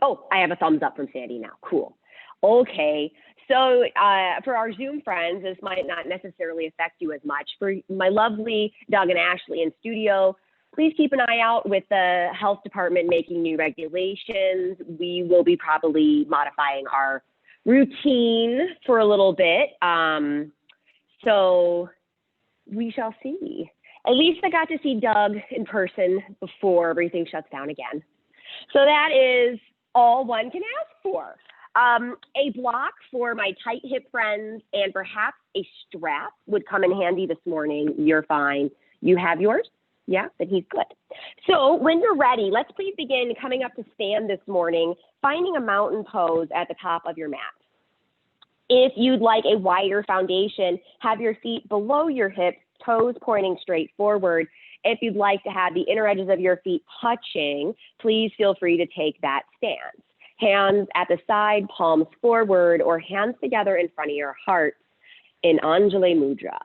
Oh, I have a thumbs up from Sandy now. Cool. Okay. So for our Zoom friends, this might not necessarily affect you as much. For my lovely Doug and Ashley in studio, please keep an eye out with the health department making new regulations. We will be probably modifying our routine for a little bit. So we shall see. At least I got to see Doug in person before everything shuts down again. So that is all one can ask for. A block for my tight hip friends and perhaps a strap would come in handy this morning. You're fine. You have yours? Yeah, then he's good. So when you're ready, let's please begin coming up to stand this morning, finding a mountain pose at the top of your mat. If you'd like a wider foundation, have your feet below your hips, toes pointing straight forward. If you'd like to have the inner edges of your feet touching, please feel free to take that stance. Hands at the side, palms forward, or hands together in front of your heart in Anjali Mudra.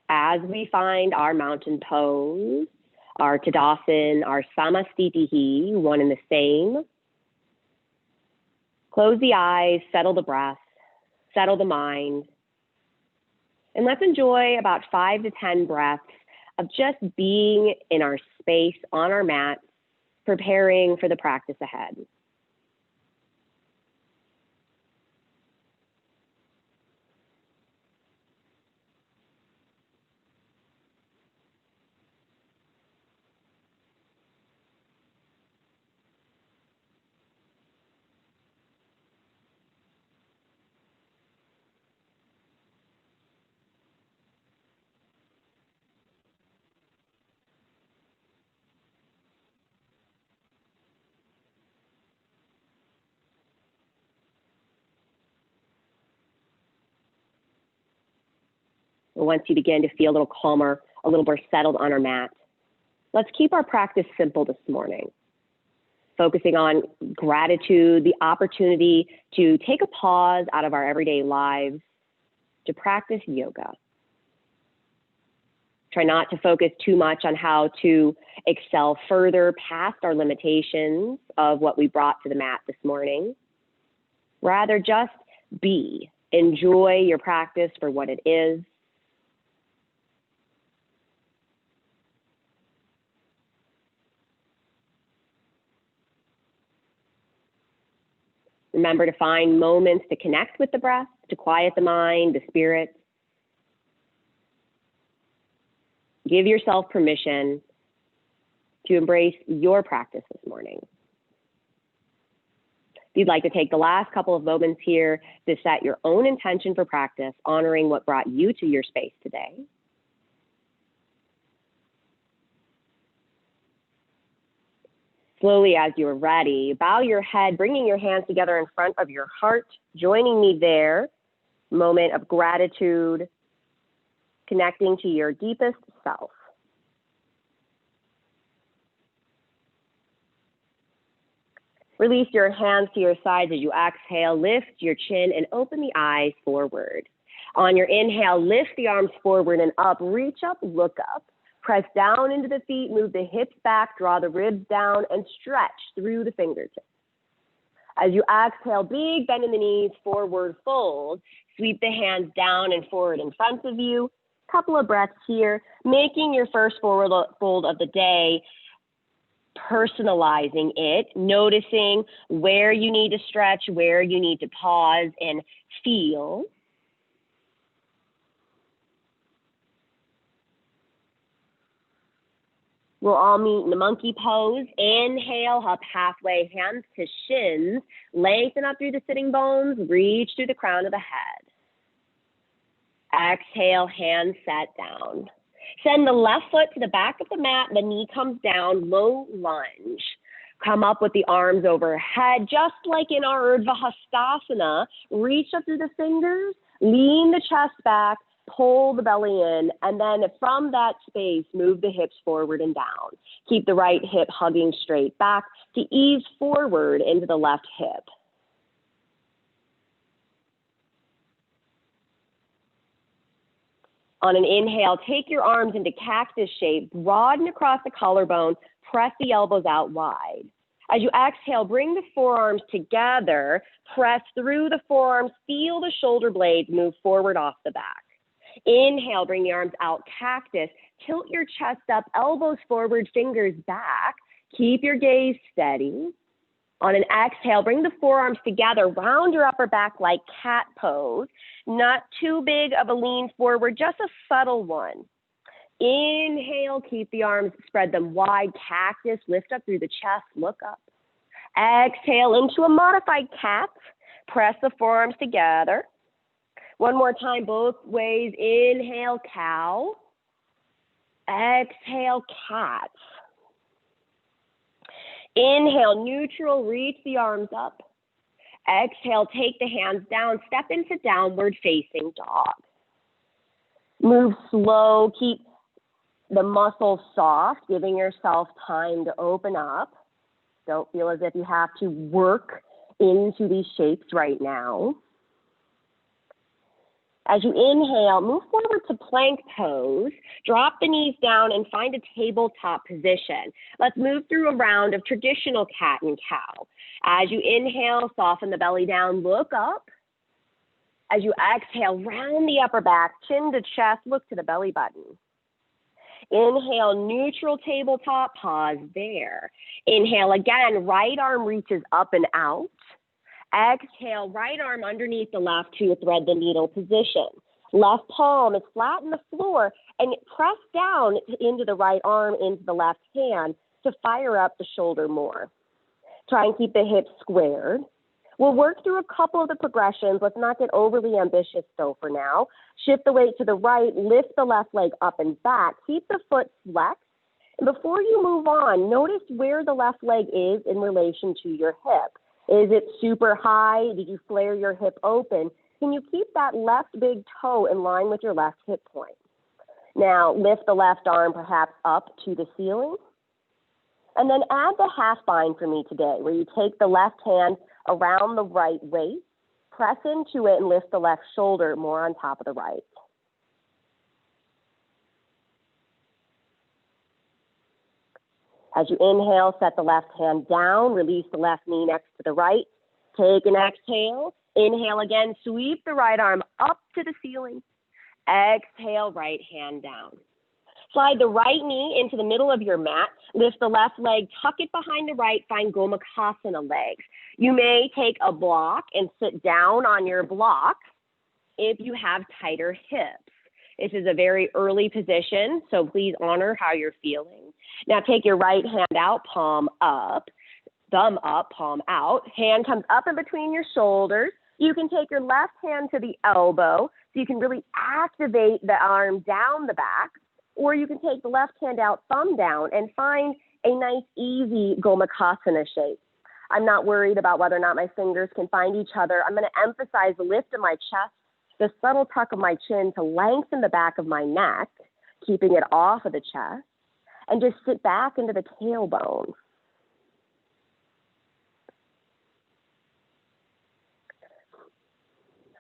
As we find our mountain pose, our Tadasana, our Samastitihi, one and the same, close the eyes, settle the breath, settle the mind, and let's enjoy about 5 to 10 breaths of just being in our space on our mat, preparing for the practice ahead. Once you begin to feel a little calmer, a little more settled on our mat, let's keep our practice simple this morning, focusing on gratitude, the opportunity to take a pause out of our everyday lives to practice yoga. Try not to focus too much on how to excel further past our limitations of what we brought to the mat this morning. Rather, just be. Enjoy your practice for what it is. Remember to find moments to connect with the breath, to quiet the mind, the spirit. Give yourself permission to embrace your practice this morning. If you'd like to take the last couple of moments here to set your own intention for practice, honoring what brought you to your space today. Slowly, as you're ready, bow your head, bringing your hands together in front of your heart, joining me there. Moment of gratitude, connecting to your deepest self. Release your hands to your sides as you exhale. Lift your chin and open the eyes forward. On your inhale, lift the arms forward and up. Reach up, look up. Press down into the feet, move the hips back, draw the ribs down, and stretch through the fingertips. As you exhale, big bend in the knees, forward fold. Sweep the hands down and forward in front of you. Couple of breaths here, making your first forward fold of the day, personalizing it, noticing where you need to stretch, where you need to pause and feel. We'll all meet in the monkey pose. Inhale, up halfway, hands to shins. Lengthen up through the sitting bones. Reach through the crown of the head. Exhale, hands set down. Send the left foot to the back of the mat. The knee comes down, low lunge. Come up with the arms overhead, just like in our Urdhva Hastasana. Reach up through the fingers, lean the chest back, pull the belly in, and then from that space, move the hips forward and down. Keep the right hip hugging straight back to ease forward into the left hip. On an inhale, take your arms into cactus shape, broaden across the collarbone, press the elbows out wide. As you exhale, bring the forearms together, press through the forearms, feel the shoulder blades move forward off the back. Inhale, bring the arms out, cactus, tilt your chest up, elbows forward, fingers back. Keep your gaze steady. On an exhale, bring the forearms together, round your upper back like cat pose. Not too big of a lean forward, just a subtle one. Inhale, keep the arms, spread them wide, cactus, lift up through the chest, look up. Exhale into a modified cat, press the forearms together. One more time, both ways. Inhale, cow. Exhale, cat. Inhale, neutral, reach the arms up. Exhale, take the hands down, step into downward facing dog. Move slow, keep the muscles soft, giving yourself time to open up. Don't feel as if you have to work into these shapes right now. As you inhale, move forward to plank pose. Drop the knees down and find a tabletop position. Let's move through a round of traditional cat and cow. As you inhale, soften the belly down, look up. As you exhale, round the upper back, chin to chest, look to the belly button. Inhale, neutral tabletop, pause there. Inhale again, right arm reaches up and out. Exhale, right arm underneath the left to thread the needle position. Left palm is flat on the floor and press down into the right arm into the left hand to fire up the shoulder more. Try and keep the hips squared. We'll work through a couple of the progressions. Let's not get overly ambitious though for now. Shift the weight to the right, lift the left leg up and back. Keep the foot flexed. And before you move on, notice where the left leg is in relation to your hip. Is it super high? Did you flare your hip open? Can you keep that left big toe in line with your left hip point? Now, lift the left arm perhaps up to the ceiling. And then add the half bind for me today, where you take the left hand around the right waist, press into it, and lift the left shoulder more on top of the right. As you inhale, set the left hand down, release the left knee next to the right. Take an exhale. Inhale again, sweep the right arm up to the ceiling. Exhale, right hand down. Slide the right knee into the middle of your mat. Lift the left leg, tuck it behind the right, find Gomukhasana legs. You may take a block and sit down on your block if you have tighter hips. This is a very early position, so please honor how you're feeling. Now take your right hand out, palm up, thumb up, palm out. Hand comes up in between your shoulders. You can take your left hand to the elbow so you can really activate the arm down the back, or you can take the left hand out, thumb down, and find a nice, easy Gomukhasana shape. I'm not worried about whether or not my fingers can find each other. I'm going to emphasize the lift of my chest, the subtle tuck of my chin to lengthen the back of my neck, keeping it off of the chest, and just sit back into the tailbone.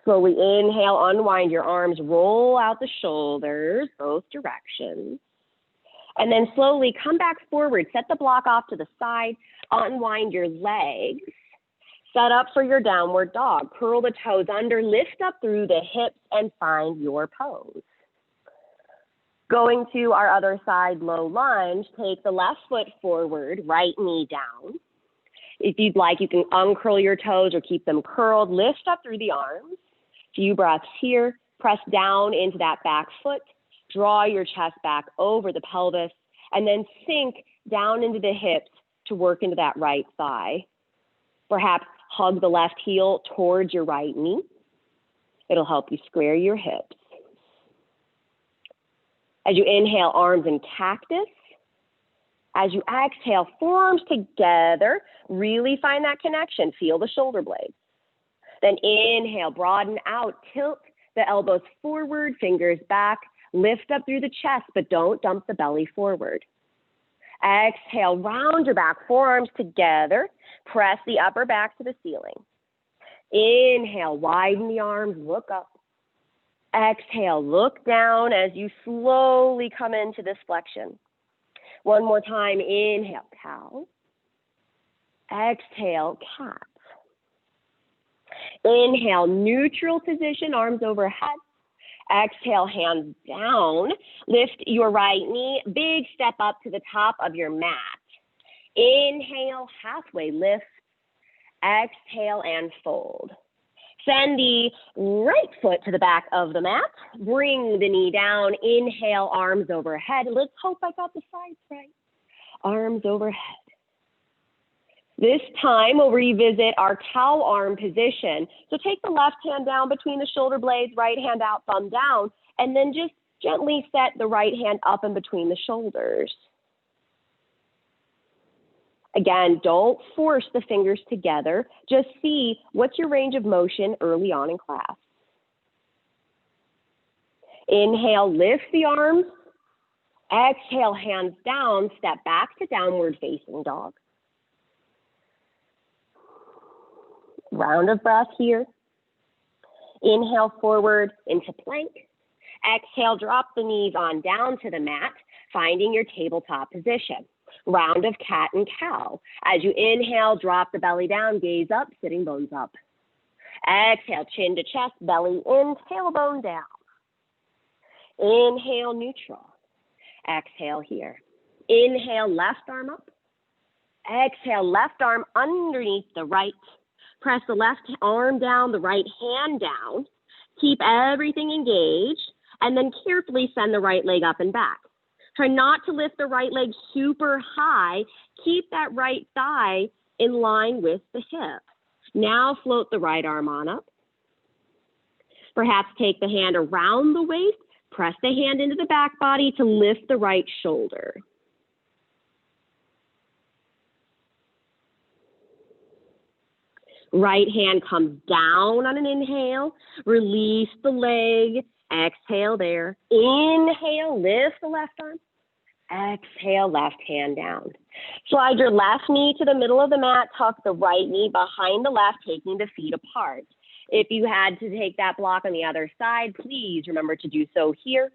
Slowly inhale, unwind your arms, roll out the shoulders, both directions. And then slowly come back forward, set the block off to the side, unwind your legs, set up for your downward dog. Curl the toes under, lift up through the hips, and find your pose. Going to our other side, low lunge, take the left foot forward, right knee down. If you'd like, you can uncurl your toes or keep them curled. Lift up through the arms. Few breaths here. Press down into that back foot. Draw your chest back over the pelvis, and then sink down into the hips to work into that right thigh. Perhaps hug the left heel towards your right knee. It'll help you square your hips. As you inhale, arms in cactus. As you exhale, forearms together. Really find that connection. Feel the shoulder blades. Then inhale, broaden out, tilt the elbows forward, fingers back, lift up through the chest, but don't dump the belly forward. Exhale, round your back, forearms together, press the upper back to the ceiling. Inhale, widen the arms, look up. Exhale, look down as you slowly come into this flexion. One more time, inhale, cow. Exhale, cat. Inhale, neutral position, arms overhead. Exhale, hands down. Lift your right knee, big step up to the top of your mat. Inhale, halfway lift. Exhale and fold. Send the right foot to the back of the mat. Bring the knee down. Inhale, arms overhead. Let's hope I got the sides right. Arms overhead. This time we'll revisit our cow arm position. So take the left hand down between the shoulder blades, right hand out, thumb down, and then just gently set the right hand up in between the shoulders. Again, don't force the fingers together. Just see what's your range of motion early on in class. Inhale, lift the arms. Exhale, hands down, step back to downward facing dog. Round of breath here. Inhale forward into plank. Exhale, drop the knees on down to the mat, finding your tabletop position. Round of cat and cow. As you inhale, drop the belly down, gaze up, sitting bones up. Exhale, chin to chest, belly in, tailbone down. Inhale, neutral. Exhale here. Inhale, left arm up. Exhale, left arm underneath the right. Press the left arm down, the right hand down. Keep everything engaged, and then carefully send the right leg up and back. Try not to lift the right leg super high. Keep that right thigh in line with the hip. Now float the right arm on up. Perhaps take the hand around the waist. Press the hand into the back body to lift the right shoulder. Right hand comes down on an inhale. Release the leg. Exhale there. Inhale, lift the left arm. Exhale, left hand down. Slide your left knee to the middle of the mat. Tuck the right knee behind the left, taking the feet apart. If you had to take that block on the other side, please remember to do so here.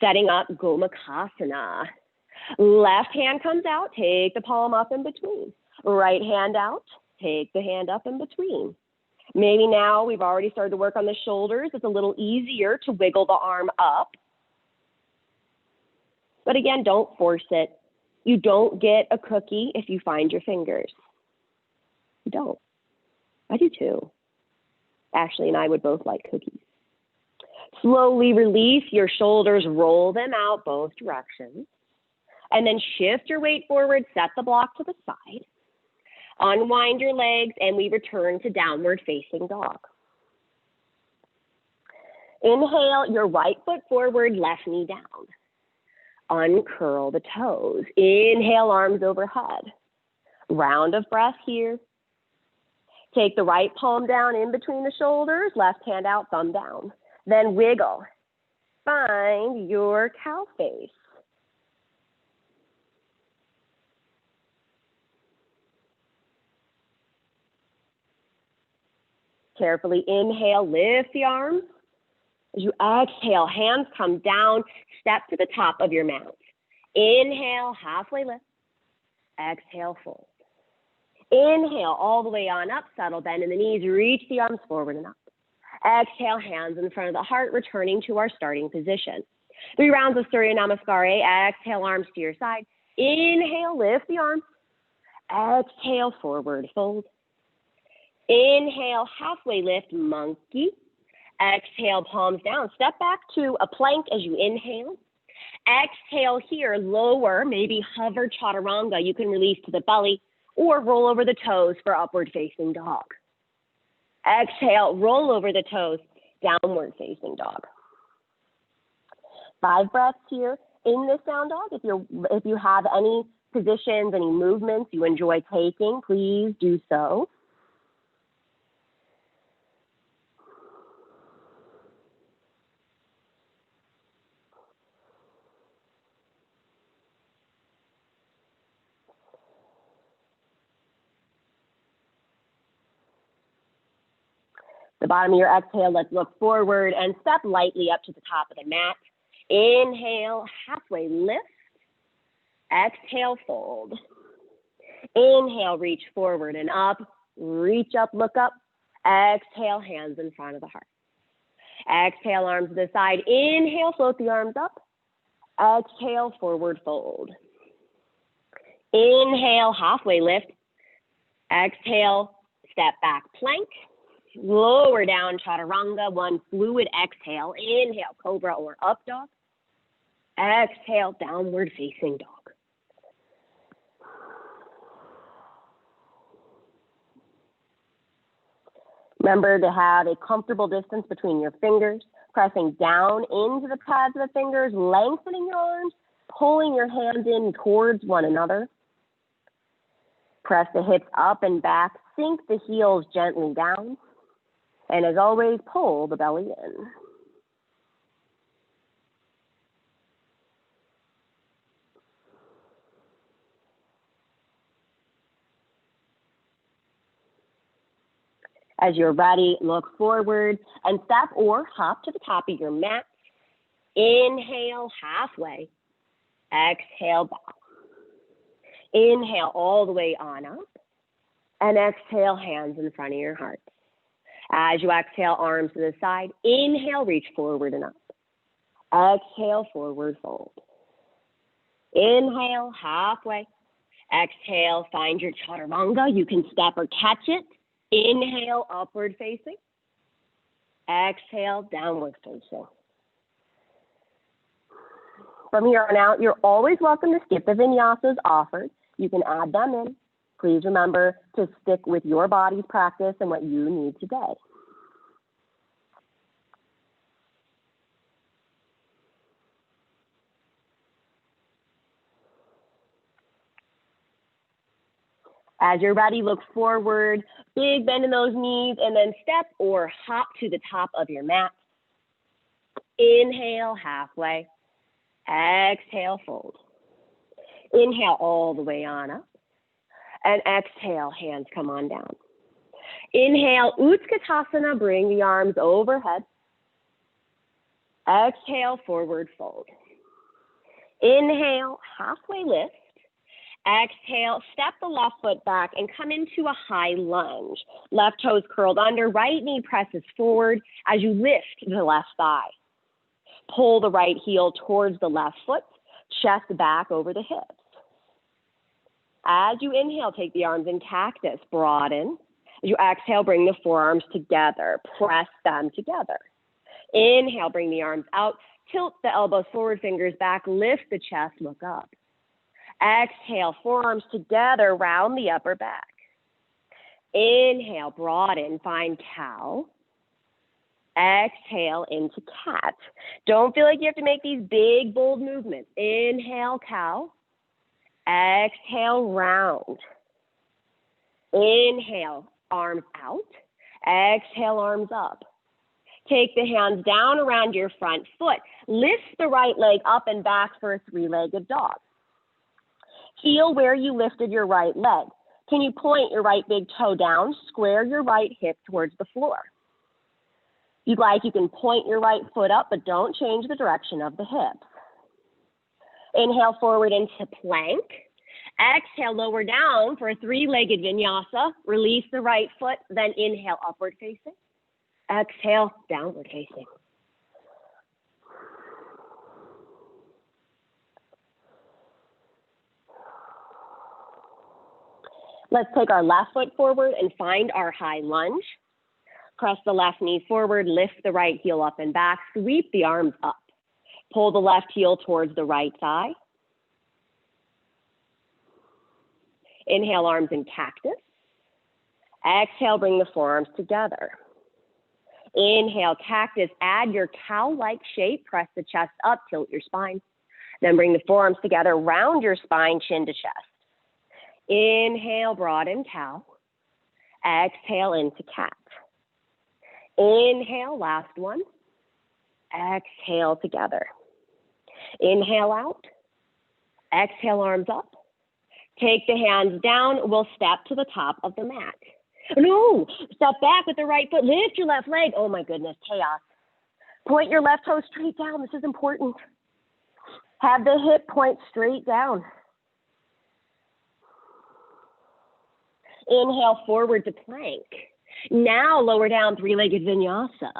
Setting up Gomukhasana. Left hand comes out. Take the palm up in between. Right hand out. Take the hand up in between. Maybe now we've already started to work on the shoulders. It's a little easier to wiggle the arm up. But again, don't force it. You don't get a cookie if you find your fingers. You don't. I do too. Ashley and I would both like cookies. Slowly release your shoulders, roll them out both directions. And then shift your weight forward, set the block to the side. Unwind your legs, and we return to downward facing dog. Inhale your right foot forward, left knee down. Uncurl the toes. Inhale, arms overhead. Round of breath here. Take the right palm down in between the shoulders, left hand out, thumb down. Then wiggle. Find your cow face. Carefully inhale, lift the arms. As you exhale, hands come down, step to the top of your mat. Inhale, halfway lift. Exhale, fold. Inhale, all the way on up, subtle bend in the knees, reach the arms forward and up. Exhale, hands in front of the heart, returning to our starting position. 3 rounds of Surya Namaskar. Exhale, arms to your side. Inhale, lift the arms. Exhale, forward fold. Inhale, halfway lift, monkey. Exhale, palms down. Step back to a plank as you inhale. Exhale here, lower, maybe hover chaturanga. You can release to the belly or roll over the toes for upward facing dog. Exhale, roll over the toes, downward facing dog. 5 breaths here in this down dog. If you have any positions, any movements you enjoy taking, please do so. The bottom of your exhale, let's look forward and step lightly up to the top of the mat. Inhale, halfway lift. Exhale, fold. Inhale, reach forward and up. Reach up, look up. Exhale, hands in front of the heart. Exhale, arms to the side. Inhale, float the arms up. Exhale, forward fold. Inhale, halfway lift. Exhale, step back plank. Lower down, chaturanga, one fluid exhale. Inhale, cobra or up dog. Exhale, downward facing dog. Remember to have a comfortable distance between your fingers, pressing down into the pads of the fingers, lengthening your arms, pulling your hands in towards one another. Press the hips up and back, sink the heels gently down, and as always, pull the belly in. As you're ready, look forward and step or hop to the top of your mat. Inhale, halfway. Exhale, back. Inhale all the way on up. And exhale, hands in front of your heart. As you exhale, arms to the side. Inhale, reach forward and up. Exhale, forward fold. Inhale, halfway. Exhale, find your chaturanga. You can step or catch it. Inhale, upward facing. Exhale, downward facing. From here on out, you're always welcome to skip the vinyasas offered. You can add them in. Please remember to stick with your body's practice and what you need today. As you're ready, look forward, big bend in those knees, and then step or hop to the top of your mat. Inhale, halfway. Exhale, fold. Inhale all the way on up. And exhale, hands come on down. Inhale, Utkatasana, bring the arms overhead. Exhale, forward fold. Inhale, halfway lift. Exhale, step the left foot back and come into a high lunge. Left toes curled under, right knee presses forward as you lift the left thigh. Pull the right heel towards the left foot, chest back over the hips. As you inhale, take the arms in cactus, broaden. As you exhale, bring the forearms together, press them together. Inhale, bring the arms out, tilt the elbows forward, fingers back, lift the chest, look up. Exhale, forearms together, round the upper back. Inhale, broaden, find cow. Exhale into cat. Don't feel like you have to make these big, bold movements. Inhale, cow. Exhale, round. Inhale, arms out. Exhale, arms up. Take the hands down around your front foot. Lift the right leg up and back for a three-legged dog. Feel where you lifted your right leg. Can you point your right big toe down? Square your right hip towards the floor. If you'd like, you can point your right foot up, but don't change the direction of the hips. Inhale forward into plank. Exhale, lower down for a three-legged vinyasa. Release the right foot, then inhale, upward facing. Exhale, downward facing. Let's take our left foot forward and find our high lunge. Press the left knee forward, lift the right heel up and back, sweep the arms up. Pull the left heel towards the right thigh. Inhale, arms in cactus. Exhale, bring the forearms together. Inhale, cactus, add your cow-like shape, press the chest up, tilt your spine. Then bring the forearms together, round your spine, chin to chest. Inhale, broaden cow. Exhale into cat. Inhale, last one. Exhale together. Inhale out. Exhale, arms up. Take the hands down. We'll step to the top of the mat. No, step back with the right foot. Lift your left leg. Oh my goodness, chaos. Point your left toe straight down. This is important. Have the hip point straight down. Inhale forward to plank. Now lower down, three-legged vinyasa.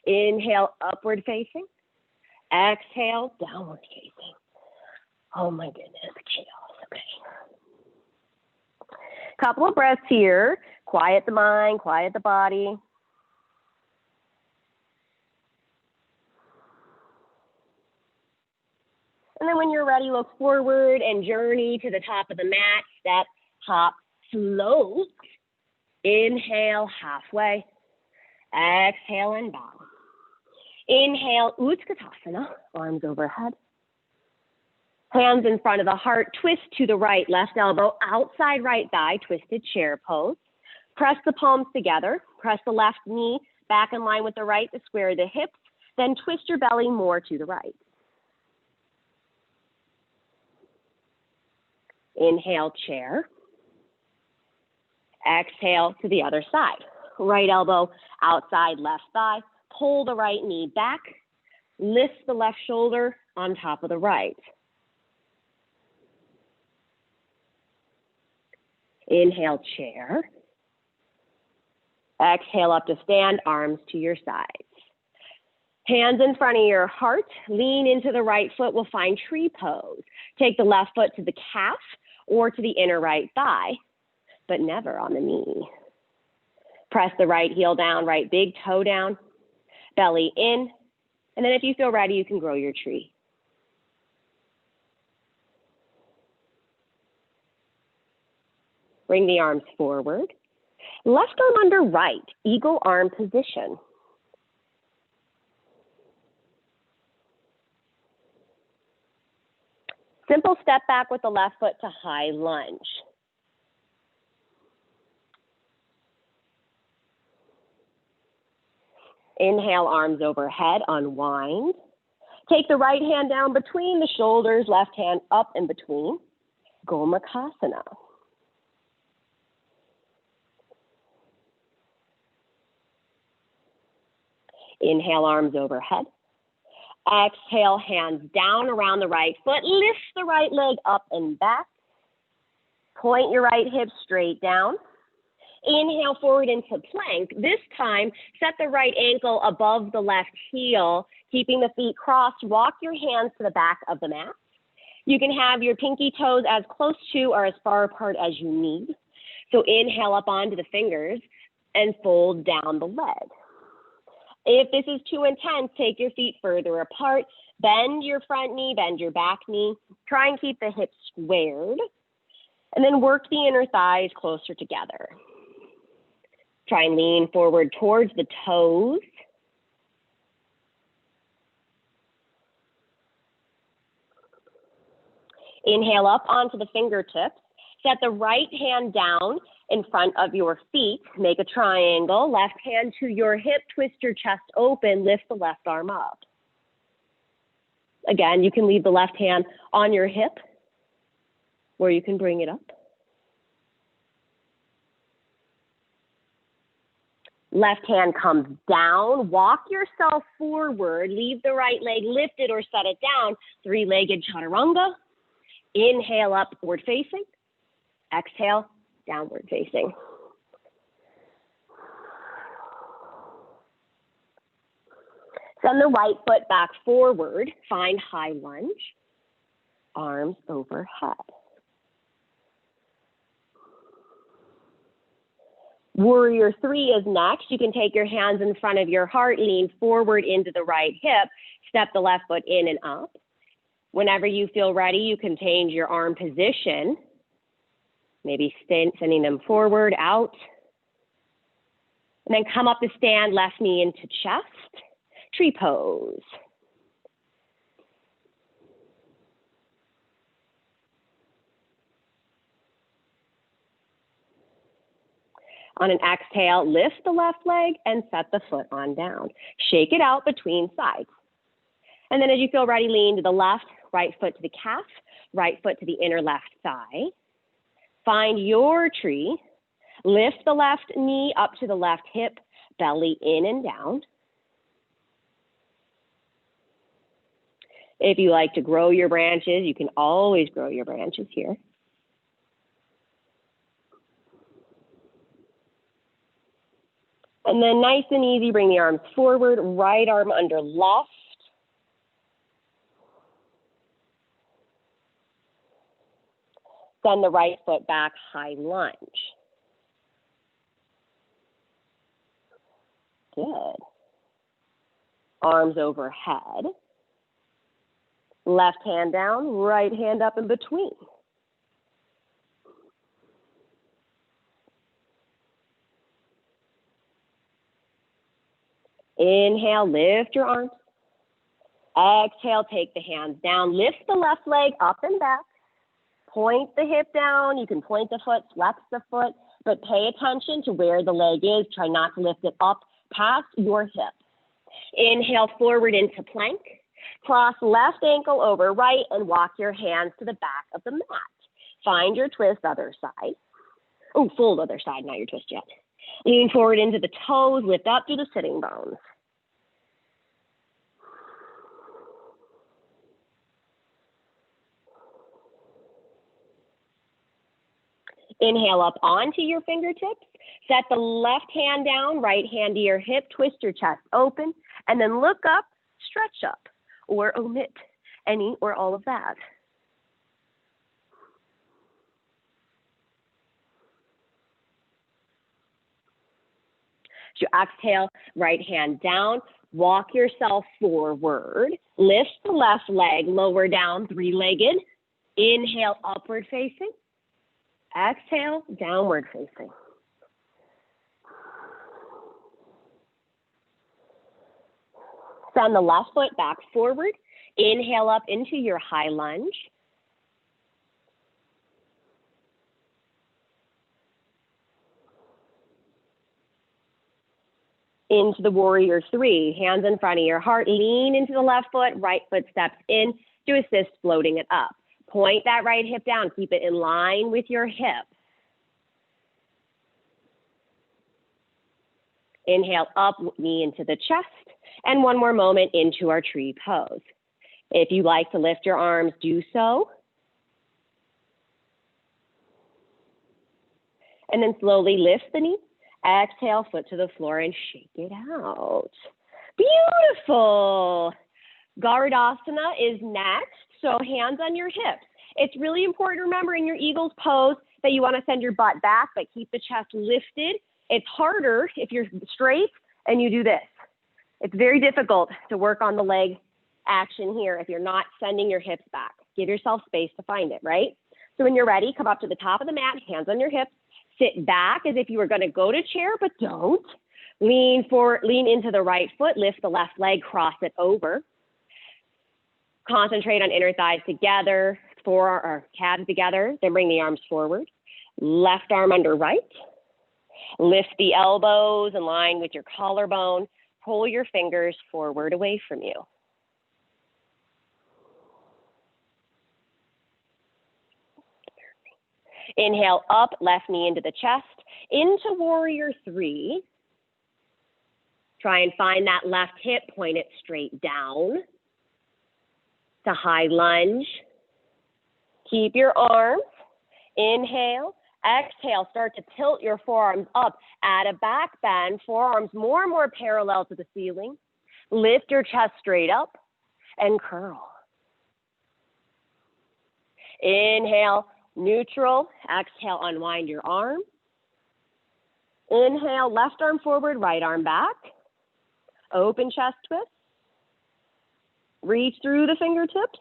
Inhale, upward facing. Exhale, downward facing. Oh my goodness, chaos, okay. Couple of breaths here. Quiet the mind, quiet the body. And then when you're ready, look forward and journey to the top of the mat. Step, hop, float. Inhale, halfway. Exhale and bow. Inhale, Utkatasana, arms overhead. Hands in front of the heart, twist to the right, left elbow, outside right thigh, twisted chair pose. Press the palms together. Press the left knee back in line with the right to square the hips. Then twist your belly more to the right. Inhale, chair. Exhale to the other side. Right elbow outside left thigh. Pull the right knee back. Lift the left shoulder on top of the right. Inhale, chair. Exhale up to stand, arms to your sides. Hands in front of your heart. Lean into the right foot. We'll find tree pose. Take the left foot to the calf or to the inner right thigh, but never on the knee. Press the right heel down, right big toe down, belly in, and then if you feel ready, you can grow your tree. Bring the arms forward. Left arm under right, eagle arm position. Simple step back with the left foot to high lunge. Inhale, arms overhead, unwind. Take the right hand down between the shoulders, left hand up in between. Gomukhasana. Inhale, arms overhead. Exhale, hands down around the right foot. Lift the right leg up and back. Point your right hip straight down. Inhale forward into plank. This time, set the right ankle above the left heel, keeping the feet crossed. Walk your hands to the back of the mat. You can have your pinky toes as close to or as far apart as you need. So inhale up onto the fingers and fold down the leg. If this is too intense, take your feet further apart. Bend your front knee, bend your back knee. Try and keep the hips squared. And then work the inner thighs closer together. Try and lean forward towards the toes. Inhale up onto the fingertips. Set the right hand down in front of your feet. Make a triangle. Left hand to your hip. Twist your chest open. Lift the left arm up. Again, you can leave the left hand on your hip, or you can bring it up. Left hand comes down. Walk yourself forward. Leave the right leg lifted or set it down. Three-legged chaturanga. Inhale, upward facing. Exhale, downward facing. Send the right foot back forward. Find high lunge. Arms overhead. Warrior 3 is next. You can take your hands in front of your heart, lean forward into the right hip, step the left foot in and up. Whenever you feel ready, you can change your arm position. Maybe sending them forward, out. And then come up to stand, left knee into chest. Tree pose. On an exhale, lift the left leg and set the foot on down. Shake it out between sides. And then as you feel ready, lean to the left, right foot to the calf, right foot to the inner left thigh. Find your tree. Lift the left knee up to the left hip, belly in and down. If you like to grow your branches, you can always grow your branches here. And then nice and easy, bring the arms forward, right arm under left. Send the right foot back, high lunge. Good. Arms overhead. Left hand down, right hand up in between. Inhale, lift your arms. Exhale, take the hands down. Lift the left leg up and back. Point the hip down. You can point the foot, flex the foot, but pay attention to where the leg is. Try not to lift it up past your hip. Inhale, forward into plank. Cross left ankle over right and walk your hands to the back of the mat. Find your twist, other side. Oh, full other side, not your twist yet. Lean forward into the toes, lift up through the sitting bones. Inhale up onto your fingertips. Set the left hand down, right hand to your hip, twist your chest open, and then look up, stretch up, or omit any or all of that. As you exhale, right hand down, walk yourself forward, lift the left leg, lower down, three-legged. Inhale, upward facing. Exhale, downward facing. Send the left foot back forward. Inhale up into your high lunge. Into the warrior three, hands in front of your heart, lean into the left foot, right foot steps in to assist floating it up. Point that right hip down, keep it in line with your hip. Inhale up, knee into the chest, and one more moment into our tree pose. If you like to lift your arms, do so. And then slowly lift the knee. Exhale, foot to the floor and shake it out. Beautiful. Gardasana is next, so hands on your hips. It's really important to remember in your eagle's pose that you want to send your butt back, but keep the chest lifted. It's harder if you're straight and you do this. It's very difficult to work on the leg action here if you're not sending your hips back. Give yourself space to find it, right? So when you're ready, come up to the top of the mat, hands on your hips. Sit back as if you were going to go to chair, but don't. Lean forward, lean into the right foot, lift the left leg, cross it over. Concentrate on inner thighs together, calves together, then bring the arms forward. Left arm under right. Lift the elbows in line with your collarbone. Pull your fingers forward away from you. Inhale up, left knee into the chest, into warrior three. Try and find that left hip, point it straight down to high lunge. Keep your arms. Inhale, exhale, start to tilt your forearms up. Add a back bend, forearms more and more parallel to the ceiling. Lift your chest straight up and curl. Inhale, neutral. Exhale, unwind your arm. Inhale, left arm forward, right arm back. Open chest twist. Reach through the fingertips.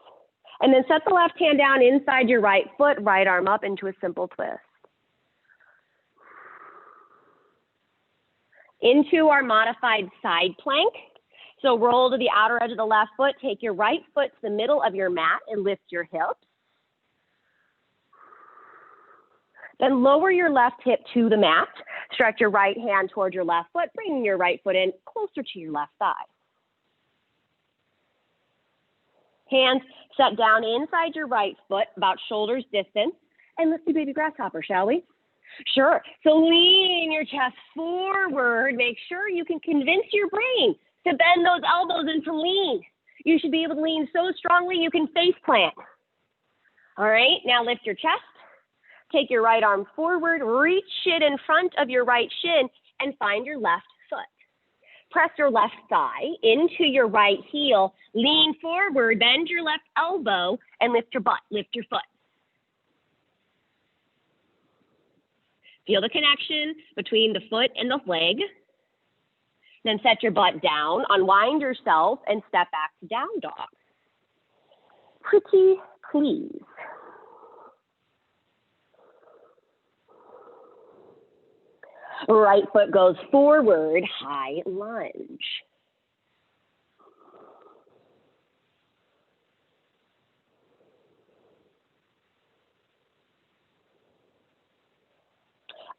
And then set the left hand down inside your right foot, right arm up into a simple twist. Into our modified side plank. So roll to the outer edge of the left foot. Take your right foot to the middle of your mat and lift your hips. Then lower your left hip to the mat. Stretch your right hand toward your left foot, bringing your right foot in closer to your left thigh. Hands set down inside your right foot, about shoulders distance. And let's do baby grasshopper, shall we? Sure. So lean your chest forward. Make sure you can convince your brain to bend those elbows and to lean. You should be able to lean so strongly you can face plant. All right, now lift your chest. Take your right arm forward, reach it in front of your right shin, and find your left foot. press your left thigh into your right heel, lean forward, bend your left elbow, and lift your butt, lift your foot. Feel the connection between the foot and the leg. Then set your butt down, unwind yourself, and step back to down dog. Pretty please. Right foot goes forward, high lunge.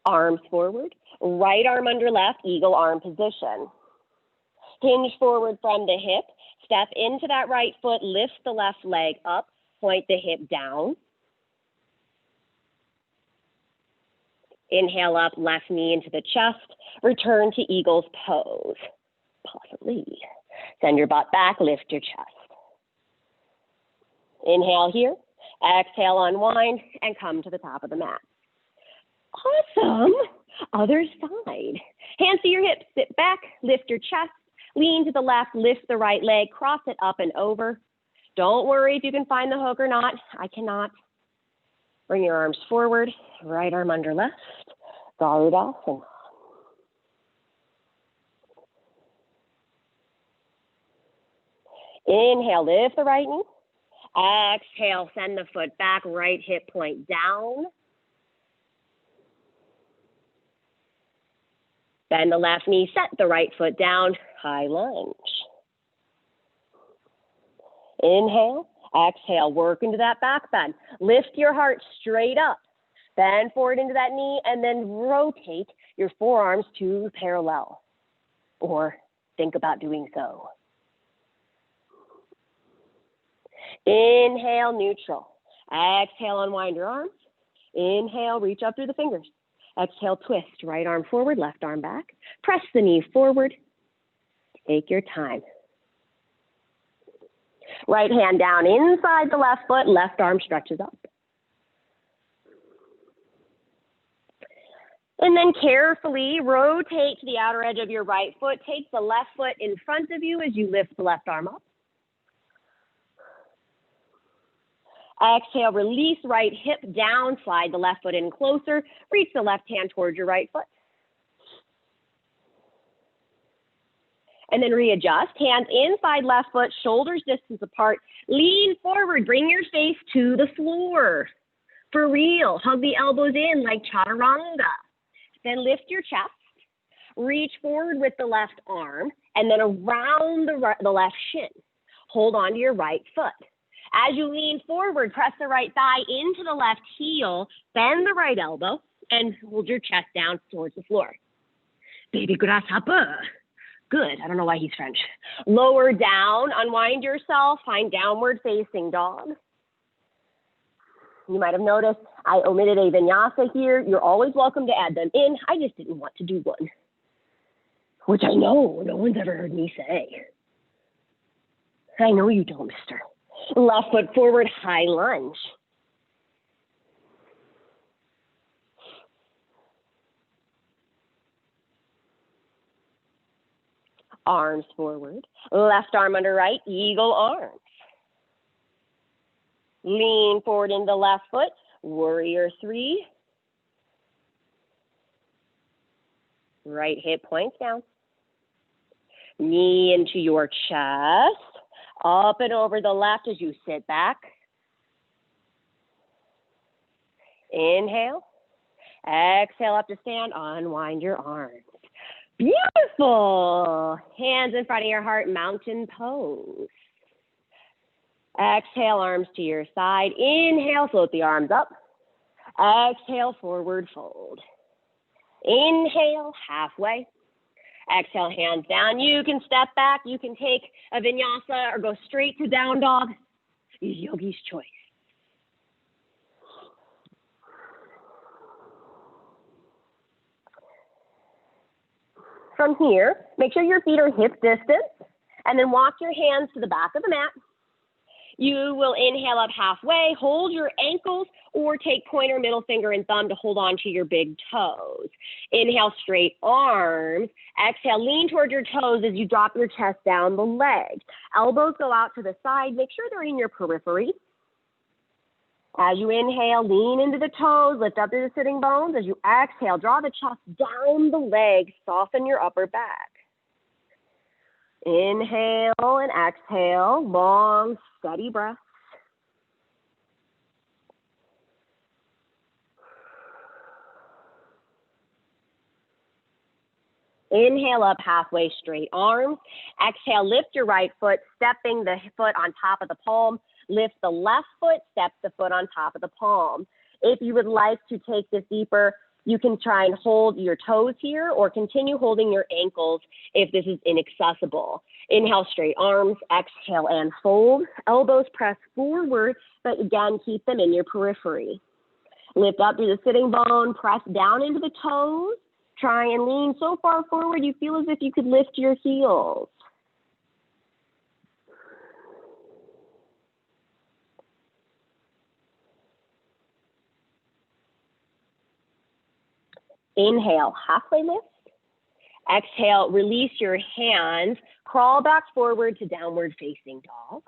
Arms forward, right arm under left, eagle arm position. Hinge forward from the hip, step into that right foot, lift the left leg up, point the hip down. Inhale up, left knee into the chest, return to eagle's pose, possibly. Send your butt back, lift your chest. Inhale here, exhale, unwind, and come to the top of the mat. Awesome. Other side. Hands to your hips, sit back, lift your chest, lean to the left, lift the right leg, cross it up and over. Don't worry if you can find the hook or not. I cannot. Bring your arms forward, right arm under left, Garudasana. Inhale, lift the right knee. Exhale, send the foot back, right hip point down. Bend the left knee, set the right foot down, high lunge. Inhale, exhale, work into that back bend. Lift your heart straight up. Bend forward into that knee and then rotate your forearms to parallel. Or think about doing so. Inhale, neutral. Exhale, unwind your arms. Inhale, reach up through the fingers. Exhale, twist. Right arm forward, left arm back. Press the knee forward. Take your time. Right hand down inside the left foot, left arm stretches up. And then carefully rotate to the outer edge of your right foot. Take the left foot in front of you as you lift the left arm up. Exhale, release right hip down, slide the left foot in closer, reach the left hand towards your right foot. And then readjust, hands inside left foot, shoulders distance apart, lean forward, bring your face to the floor. For real, hug the elbows in like chaturanga. Then lift your chest, reach forward with the left arm, and then around the left shin. Hold on to your right foot. As you lean forward, press the right thigh into the left heel, bend the right elbow, and hold your chest down towards the floor. Baby grasshopper. Good. I don't know why he's French. Lower down, unwind yourself, find downward facing dog. You might have noticed I omitted a vinyasa here. You're always welcome to add them in. I just didn't want to do one, which I know no one's ever heard me say. I know you don't, mister. Left foot forward, high lunge. Arms forward, left arm under right, eagle arms. Lean forward into the left foot, warrior three. Right hip points down. Knee into your chest. Up and over the left as you sit back. Inhale. Exhale up to stand. Unwind your arms. Beautiful. Hands in front of your heart, mountain pose. Exhale, arms to your side. Inhale, float the arms up. Exhale, forward fold. Inhale, halfway. Exhale, hands down. You can step back. You can take a vinyasa or go straight to down dog. Yogi's choice. From here, make sure your feet are hip distance, and then walk your hands to the back of the mat. You will inhale up halfway, hold your ankles, or take pointer, middle finger, and thumb to hold on to your big toes. Inhale, straight arms. Exhale, lean toward your toes as you drop your chest down the leg. Elbows go out to the side. Make sure they're in your periphery. As you inhale, lean into the toes, lift up through the sitting bones. As you exhale, draw the chest down the leg, soften your upper back. Inhale and exhale, long, steady breaths. Inhale up halfway, straight arms. Exhale, lift your right foot, stepping the foot on top of the palm. Lift the left foot, step the foot on top of the palm. If you would like to take this deeper, you can try and hold your toes here or continue holding your ankles if this is inaccessible. Inhale, straight arms, exhale and fold. Elbows press forward, but again, keep them in your periphery. Lift up through the sitting bone, press down into the toes. Try and lean so far forward you feel as if you could lift your heels. Inhale, halfway lift. Exhale, release your hands. Crawl back forward to downward facing dog.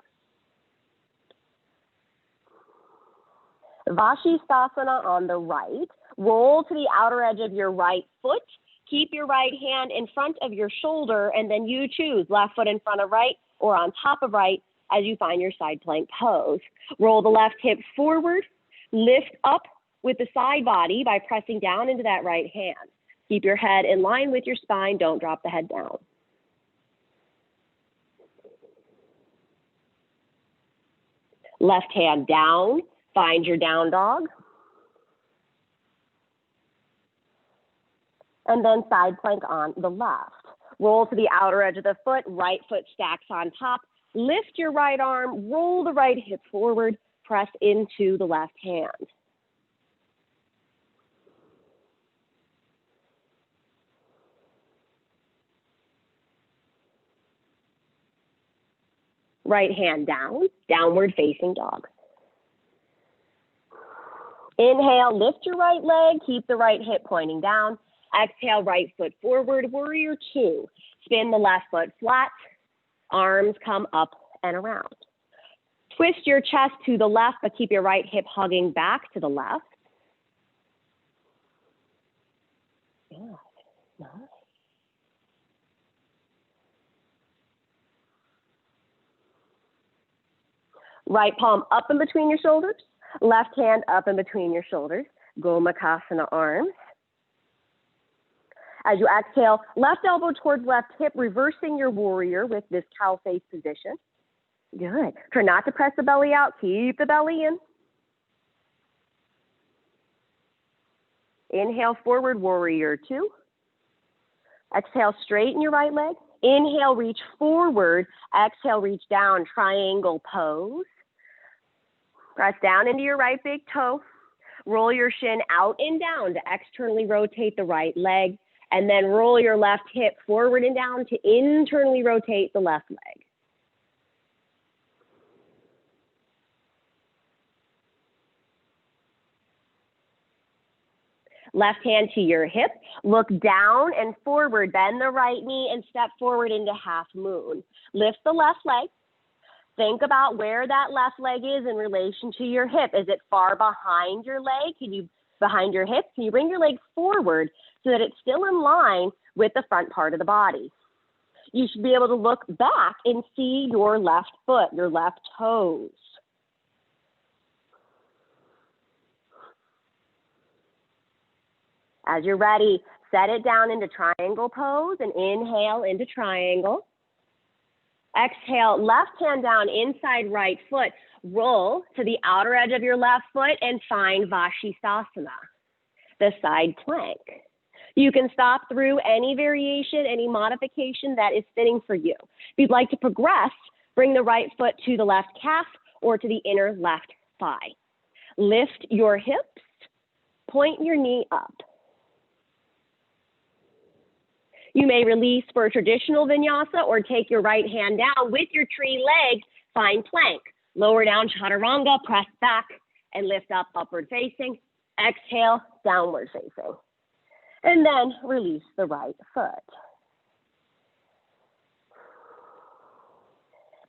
Vashisthasana on the right. Roll to the outer edge of your right foot. Keep your right hand in front of your shoulder, and then you choose left foot in front of right or on top of right as you find your side plank pose. Roll the left hip forward. Lift up with the side body by pressing down into that right hand. Keep your head in line with your spine. Don't drop the head down. Left hand down. Find your down dog. And then side plank on the left. Roll to the outer edge of the foot. Right foot stacks on top. Lift your right arm. Roll the right hip forward. Press into the left hand. Right hand down, downward facing dog. Inhale, lift your right leg, keep the right hip pointing down. Exhale, right foot forward, warrior two. Spin the left foot flat, arms come up and around. Twist your chest to the left, but keep your right hip hugging back to the left. Good. Nice. Right palm up in between your shoulders. Left hand up in between your shoulders. Gomukhasana arms. As you exhale, left elbow towards left hip, reversing your warrior with this cow face position. Good. Try not to press the belly out. Keep the belly in. Inhale, forward warrior two. Exhale, straighten your right leg. Inhale, reach forward. Exhale, reach down, triangle pose. Press down into your right big toe. Roll your shin out and down to externally rotate the right leg. And then roll your left hip forward and down to internally rotate the left leg. Left hand to your hip. Look down and forward. Bend the right knee and step forward into half moon. Lift the left leg. Think about where that left leg is in relation to your hip. Is it far behind your leg? Behind your hip? Can you bring your leg forward so that it's still in line with the front part of the body? You should be able to look back and see your left foot, your left toes. As you're ready, set it down into triangle pose and inhale into triangle. Exhale, left hand down inside right foot. Roll to the outer edge of your left foot and find Vashisthasana, the side plank. You can stop through any variation, any modification that is fitting for you. If you'd like to progress, bring the right foot to the left calf or to the inner left thigh. Lift your hips, point your knee up. You may release for a traditional vinyasa or take your right hand down with your tree leg, find plank. Lower down, chaturanga, press back and lift up, upward facing. Exhale, downward facing. And then release the right foot.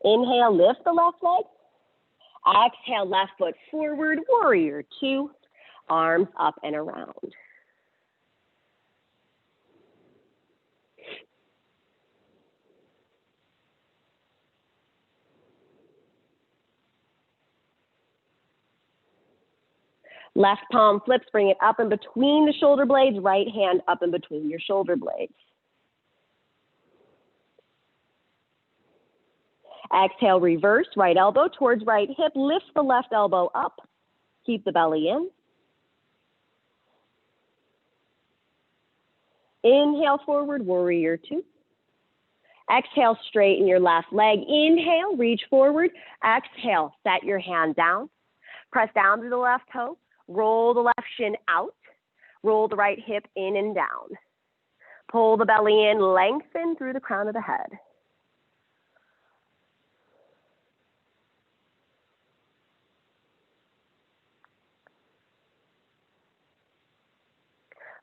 Inhale, lift the left leg. Exhale, left foot forward, warrior two, arms up and around. Left palm flips, bring it up in between the shoulder blades, right hand up in between your shoulder blades. Exhale, reverse, right elbow towards right hip, lift the left elbow up, keep the belly in. Inhale, forward, warrior two. Exhale, straighten your left leg. Inhale, reach forward. Exhale, set your hand down. Press down to the left toe. Roll the left shin out. Roll the right hip in and down. Pull the belly in, lengthen through the crown of the head.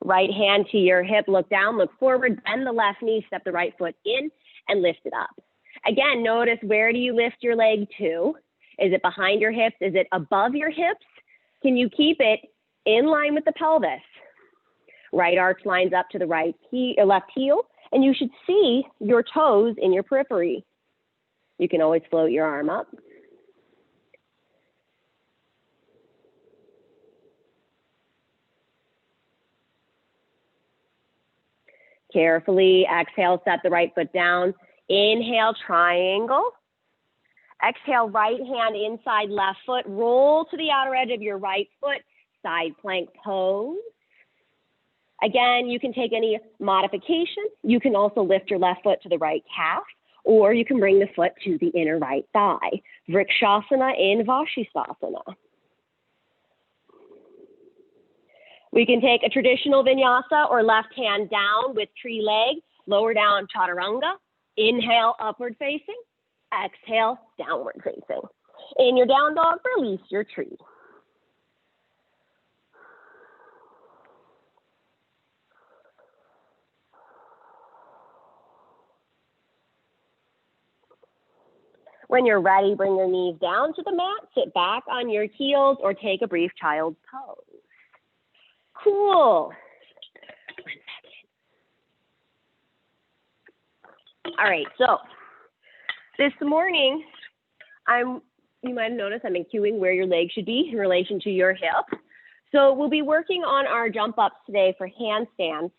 Right hand to your hip, look down, look forward, bend the left knee, step the right foot in and lift it up. Again, notice where do you lift your leg to? Is it behind your hips? Is it above your hips? Can you keep it in line with the pelvis? Right arch lines up to the left heel, and you should see your toes in your periphery. You can always float your arm up. Carefully exhale, set the right foot down. Inhale, triangle. Exhale, right hand inside left foot. Roll to the outer edge of your right foot. Side plank pose. Again, you can take any modification. You can also lift your left foot to the right calf, or you can bring the foot to the inner right thigh. Vrikshasana in Vashisthasana. We can take a traditional vinyasa or left hand down with tree leg, lower down chaturanga. Inhale, upward facing. Exhale, downward facing. In your down dog, release your tree. When you're ready, bring your knees down to the mat, sit back on your heels, or take a brief child's pose. Cool. 1 second. All right, so this morning, you might have noticed I'm cueing where your leg should be in relation to your hip. So we'll be working on our jump ups today for handstands.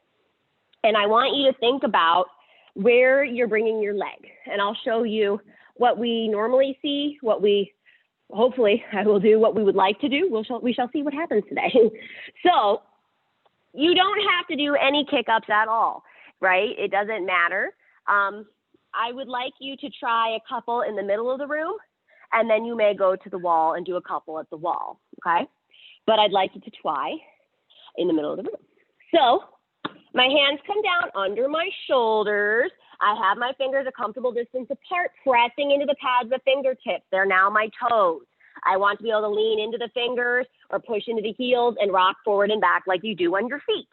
And I want you to think about where you're bringing your leg. And I'll show you what we normally see, hopefully I will do what we would like to do. We shall see what happens today. So you don't have to do any kick-ups at all, right? It doesn't matter. I would like you to try a couple in the middle of the room, and then you may go to the wall and do a couple at the wall, okay? But I'd like you to try in the middle of the room. So my hands come down under my shoulders. I have my fingers a comfortable distance apart, pressing into the pads of the fingertips. They're now my toes. I want to be able to lean into the fingers or push into the heels and rock forward and back like you do on your feet.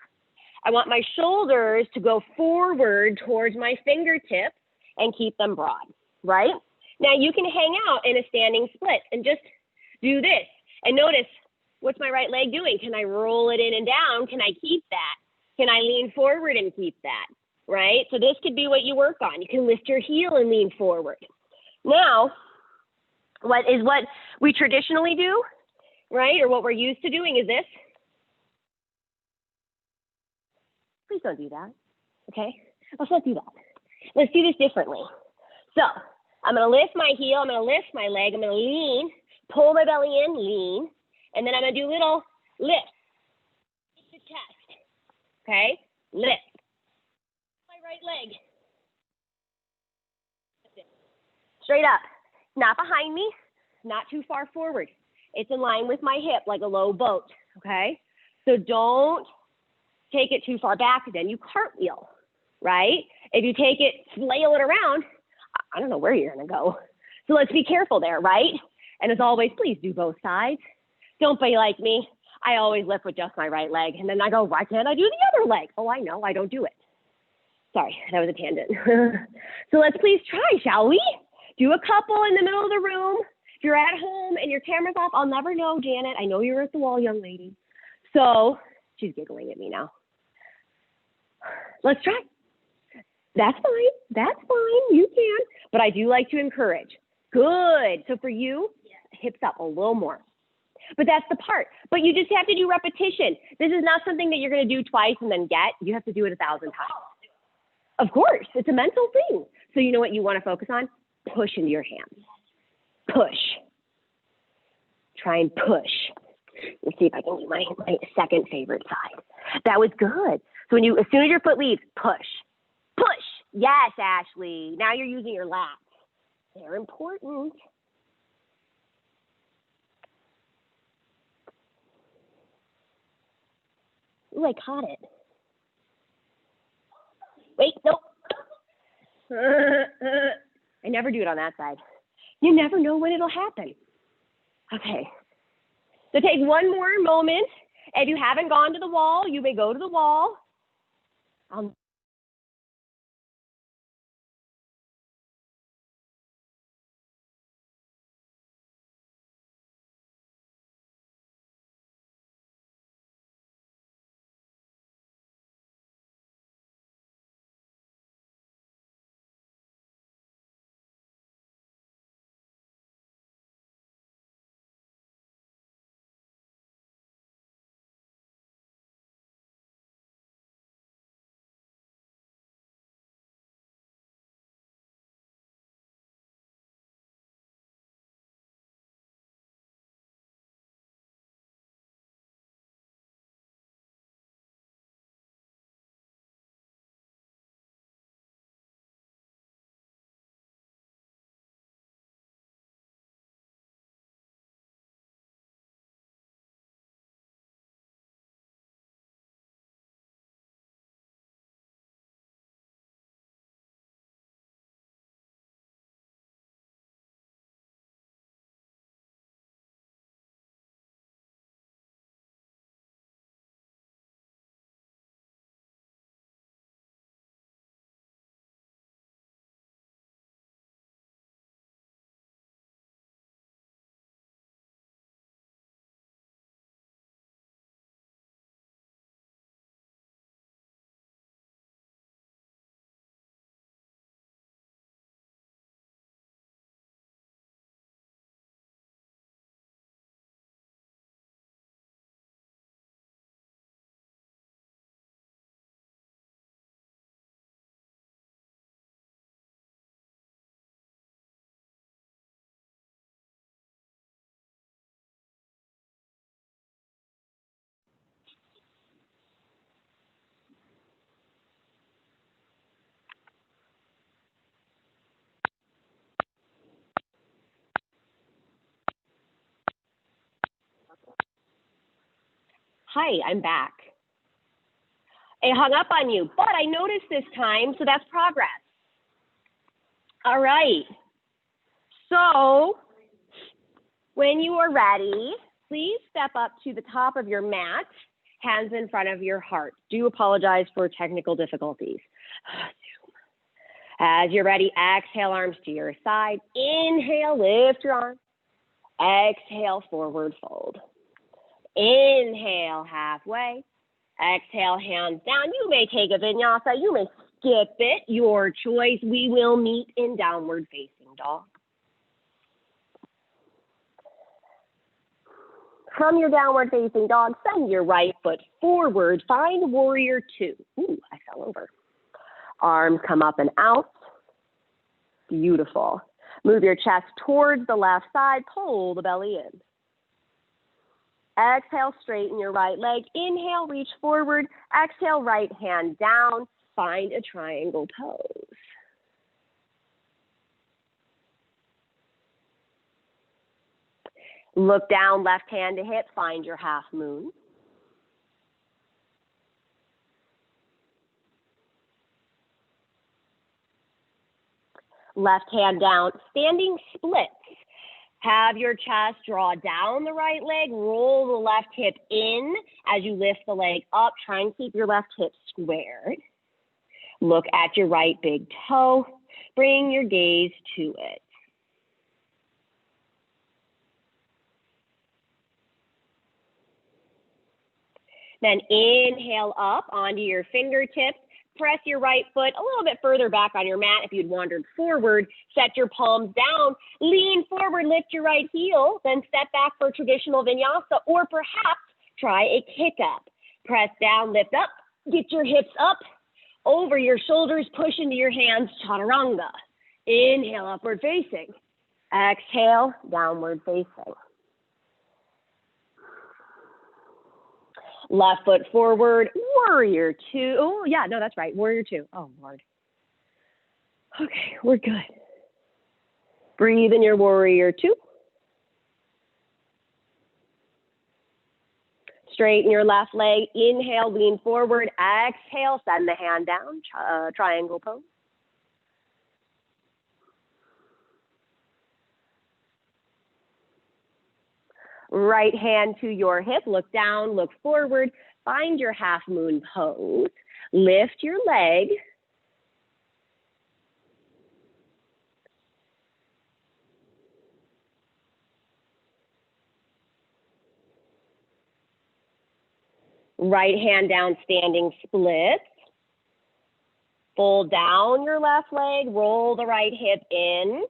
I want my shoulders to go forward towards my fingertips and keep them broad, right? Now you can hang out in a standing split and just do this. And notice, what's my right leg doing? Can I roll it in and down? Can I keep that? Can I lean forward and keep that, right? So this could be what you work on. You can lift your heel and lean forward. Now, what we traditionally do, right, or what we're used to doing is this. Please don't do that, okay? Let's not do that. Let's do this differently. So I'm going to lift my heel. I'm going to lift my leg. I'm going to lean, pull my belly in, lean, and then I'm going to do little lifts. The chest, okay? Lift. My right leg. Straight up. Not behind me, not too far forward. It's in line with my hip like a low boat, okay? So don't take it too far back, then you cartwheel, right? If you take it, flail it around, I don't know where you're gonna go. So let's be careful there, right? And as always, please do both sides. Don't be like me. I always lift with just my right leg, and then I go, why can't I do the other leg? Oh, I know, I don't do it. Sorry, that was a tangent. So let's please try, shall we? Do a couple in the middle of the room. If you're at home and your camera's off, I'll never know, Janet. I know you're at the wall, young lady. So she's giggling at me now. Let's try. That's fine. That's fine. You can. But I do like to encourage. Good. So for you, hips up a little more. But that's the part. But you just have to do repetition. This is not something that you're going to do twice and then get. You have to do it 1,000 times. Of course. It's a mental thing. So you know what you want to focus on? Push into your hands. Push. Try and push. Let's see if I can do my second favorite side. That was good. So as soon as your foot leaves, push. Push. Yes, Ashley. Now you're using your lats. They're important. Ooh, I caught it. Wait, nope. I never do it on that side. You never know when it'll happen. Okay. So take one more moment. If you haven't gone to the wall, you may go to the wall. Hi, I'm back. It hung up on you, but I noticed this time, so that's progress. All right. So when you are ready, please step up to the top of your mat, hands in front of your heart. Do apologize for technical difficulties. As you're ready, exhale, arms to your side. Inhale, lift your arms. Exhale, forward fold. Inhale, halfway. Exhale, hands down. You may take a vinyasa. You may skip it. Your choice. We will meet in downward facing dog. From your downward facing dog, send your right foot forward. Find warrior two. Ooh, I fell over. Arms come up and out. Beautiful. Move your chest towards the left side. Pull the belly in. Exhale, straighten your right leg. Inhale, reach forward. Exhale, right hand down. Find a triangle pose. Look down, left hand to hip. Find your half moon. Left hand down, standing splits. Have your chest draw down the right leg, roll the left hip in as you lift the leg up. Try and keep your left hip squared. Look at your right big toe. Bring your gaze to it. Then inhale up onto your fingertips. Press your right foot a little bit further back on your mat if you'd wandered forward. Set your palms down. Lean forward, lift your right heel. Then step back for traditional vinyasa, or perhaps try a kick up. Press down, lift up. Get your hips up over your shoulders. Push into your hands, chaturanga. Inhale, upward facing. Exhale, downward facing. Left foot forward, warrior two. Oh, yeah, no, that's right, warrior two. Oh, Lord. Okay, we're good. Breathe in your warrior two. Straighten your left leg. Inhale, lean forward. Exhale, send the hand down, triangle pose. Right hand to your hip, look down, look forward, find your half moon pose, lift your leg, right hand down, standing split, fold down your left leg, roll the right hip in.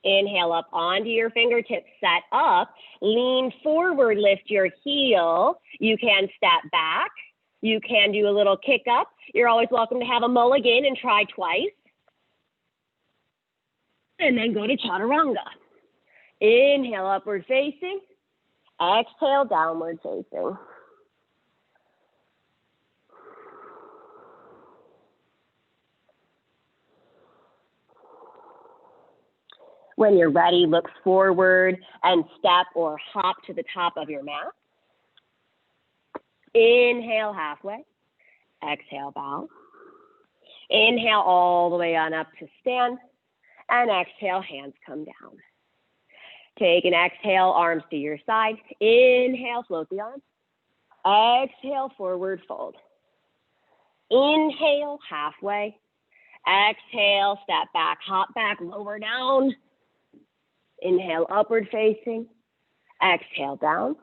Inhale up onto your fingertips, set up, lean forward, lift your heel. You can step back. You can do a little kick up. You're always welcome to have a mulligan and try twice. And then go to chaturanga. Inhale, upward facing. Exhale, downward facing. When you're ready, look forward and step or hop to the top of your mat. Inhale halfway. Exhale, bow. Inhale all the way on up to stand. And exhale, hands come down. Take an exhale, arms to your side. Inhale, float the arms. Exhale, forward fold. Inhale, halfway. Exhale, step back, hop back, lower down. Inhale, upward facing. Exhale, down.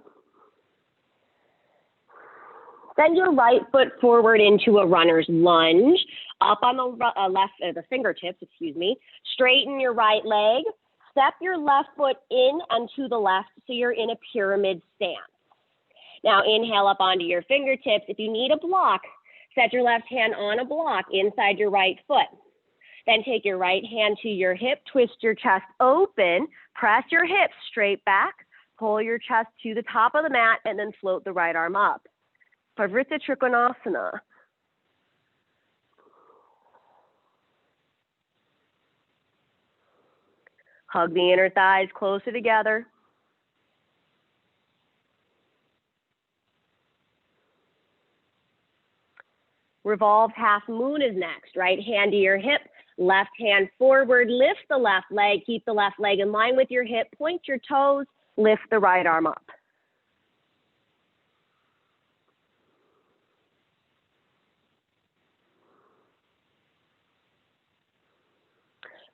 Send your right foot forward into a runner's lunge. Up on the fingertips, Straighten your right leg. Step your left foot in and to the left so you're in a pyramid stance. Now inhale up onto your fingertips. If you need a block, set your left hand on a block inside your right foot. Then take your right hand to your hip, twist your chest open, press your hips straight back, pull your chest to the top of the mat, and then float the right arm up. Parivrtta Trikonasana. Hug the inner thighs closer together. Revolved half moon is next. Right hand to your hip, left hand forward, lift the left leg, keep the left leg in line with your hip, point your toes, lift the right arm up.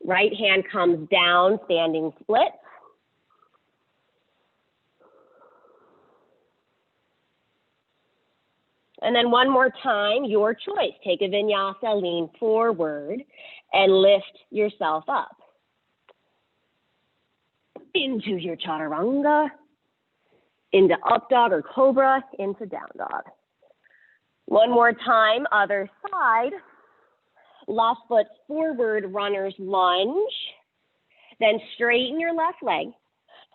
Right hand comes down, standing split. And then one more time, your choice. Take a vinyasa, lean forward, and lift yourself up. Into your chaturanga, into up dog or cobra, into down dog. One more time, other side. Left foot forward, runner's lunge. Then straighten your left leg.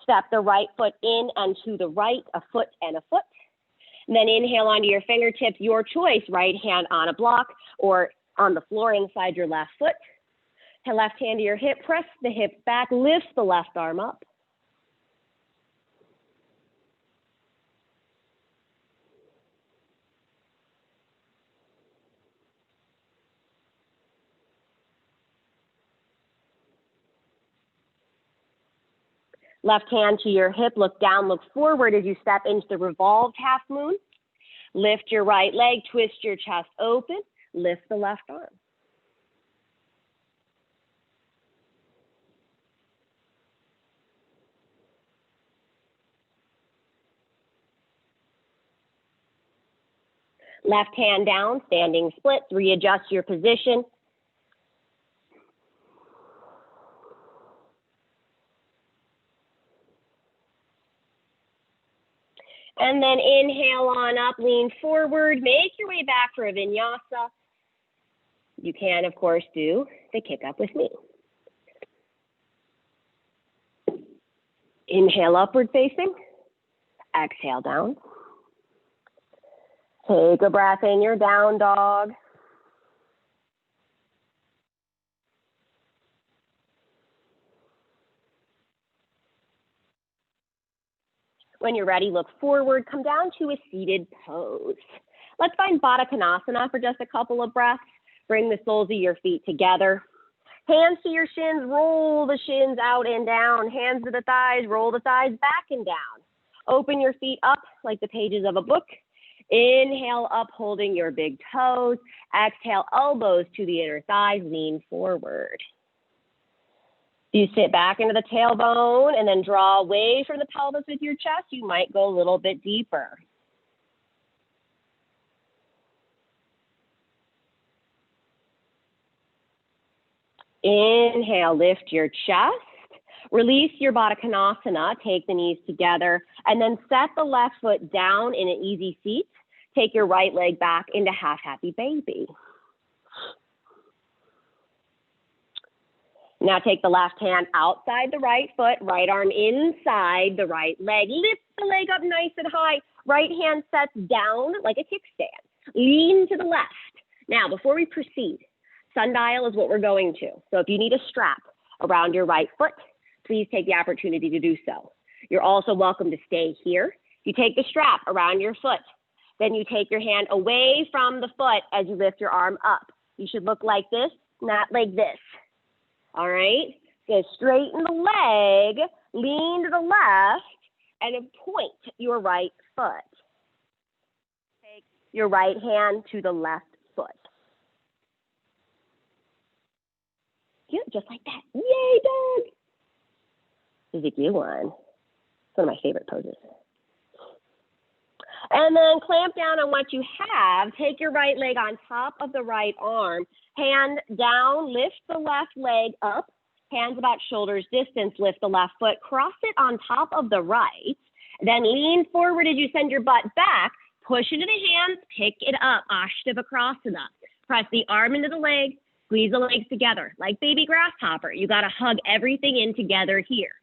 Step the right foot in and to the right, a foot and a foot. And then inhale onto your fingertips, your choice, right hand on a block or on the floor inside your left foot. Left hand to your hip, press the hip back, lift the left arm up. Left hand to your hip, look down, look forward as you step into the revolved half moon. Lift your right leg, twist your chest open, lift the left arm. Left hand down, standing split, readjust your position. And then inhale on up, lean forward, make your way back for a vinyasa. You can, of course, do the kick up with me. Inhale, upward facing. Exhale, down. Take a breath in your down dog. When you're ready, look forward, come down to a seated pose. Let's find Baddha Konasana for just a couple of breaths. Bring the soles of your feet together. Hands to your shins, roll the shins out and down. Hands to the thighs, roll the thighs back and down. Open your feet up like the pages of a book. Inhale up, holding your big toes. Exhale, elbows to the inner thighs, lean forward. You sit back into the tailbone and then draw away from the pelvis with your chest. You might go a little bit deeper. Inhale, lift your chest. Release your Baddha Konasana. Take the knees together and then set the left foot down in an easy seat. Take your right leg back into half happy baby. Now take the left hand outside the right foot, right arm inside the right leg. Lift the leg up nice and high. Right hand sets down like a kickstand. Lean to the left. Now, before we proceed, sundial is what we're going to. So if you need a strap around your right foot, please take the opportunity to do so. You're also welcome to stay here. You take the strap around your foot. Then you take your hand away from the foot as you lift your arm up. You should look like this, not like this. All right? So straighten the leg, lean to the left, and point your right foot. Take your right hand to the left foot. Good, just like that. Yay, dog! This is a good one. It's one of my favorite poses. And then clamp down on what you have. Take your right leg on top of the right arm. Hand down, lift the left leg up. Hands about shoulders distance, lift the left foot. Cross it on top of the right. Then lean forward as you send your butt back. Push into the hands, pick it up. Ashtavakrasana. Press the arm into the leg. Squeeze the legs together like baby grasshopper. You got to hug everything in together here.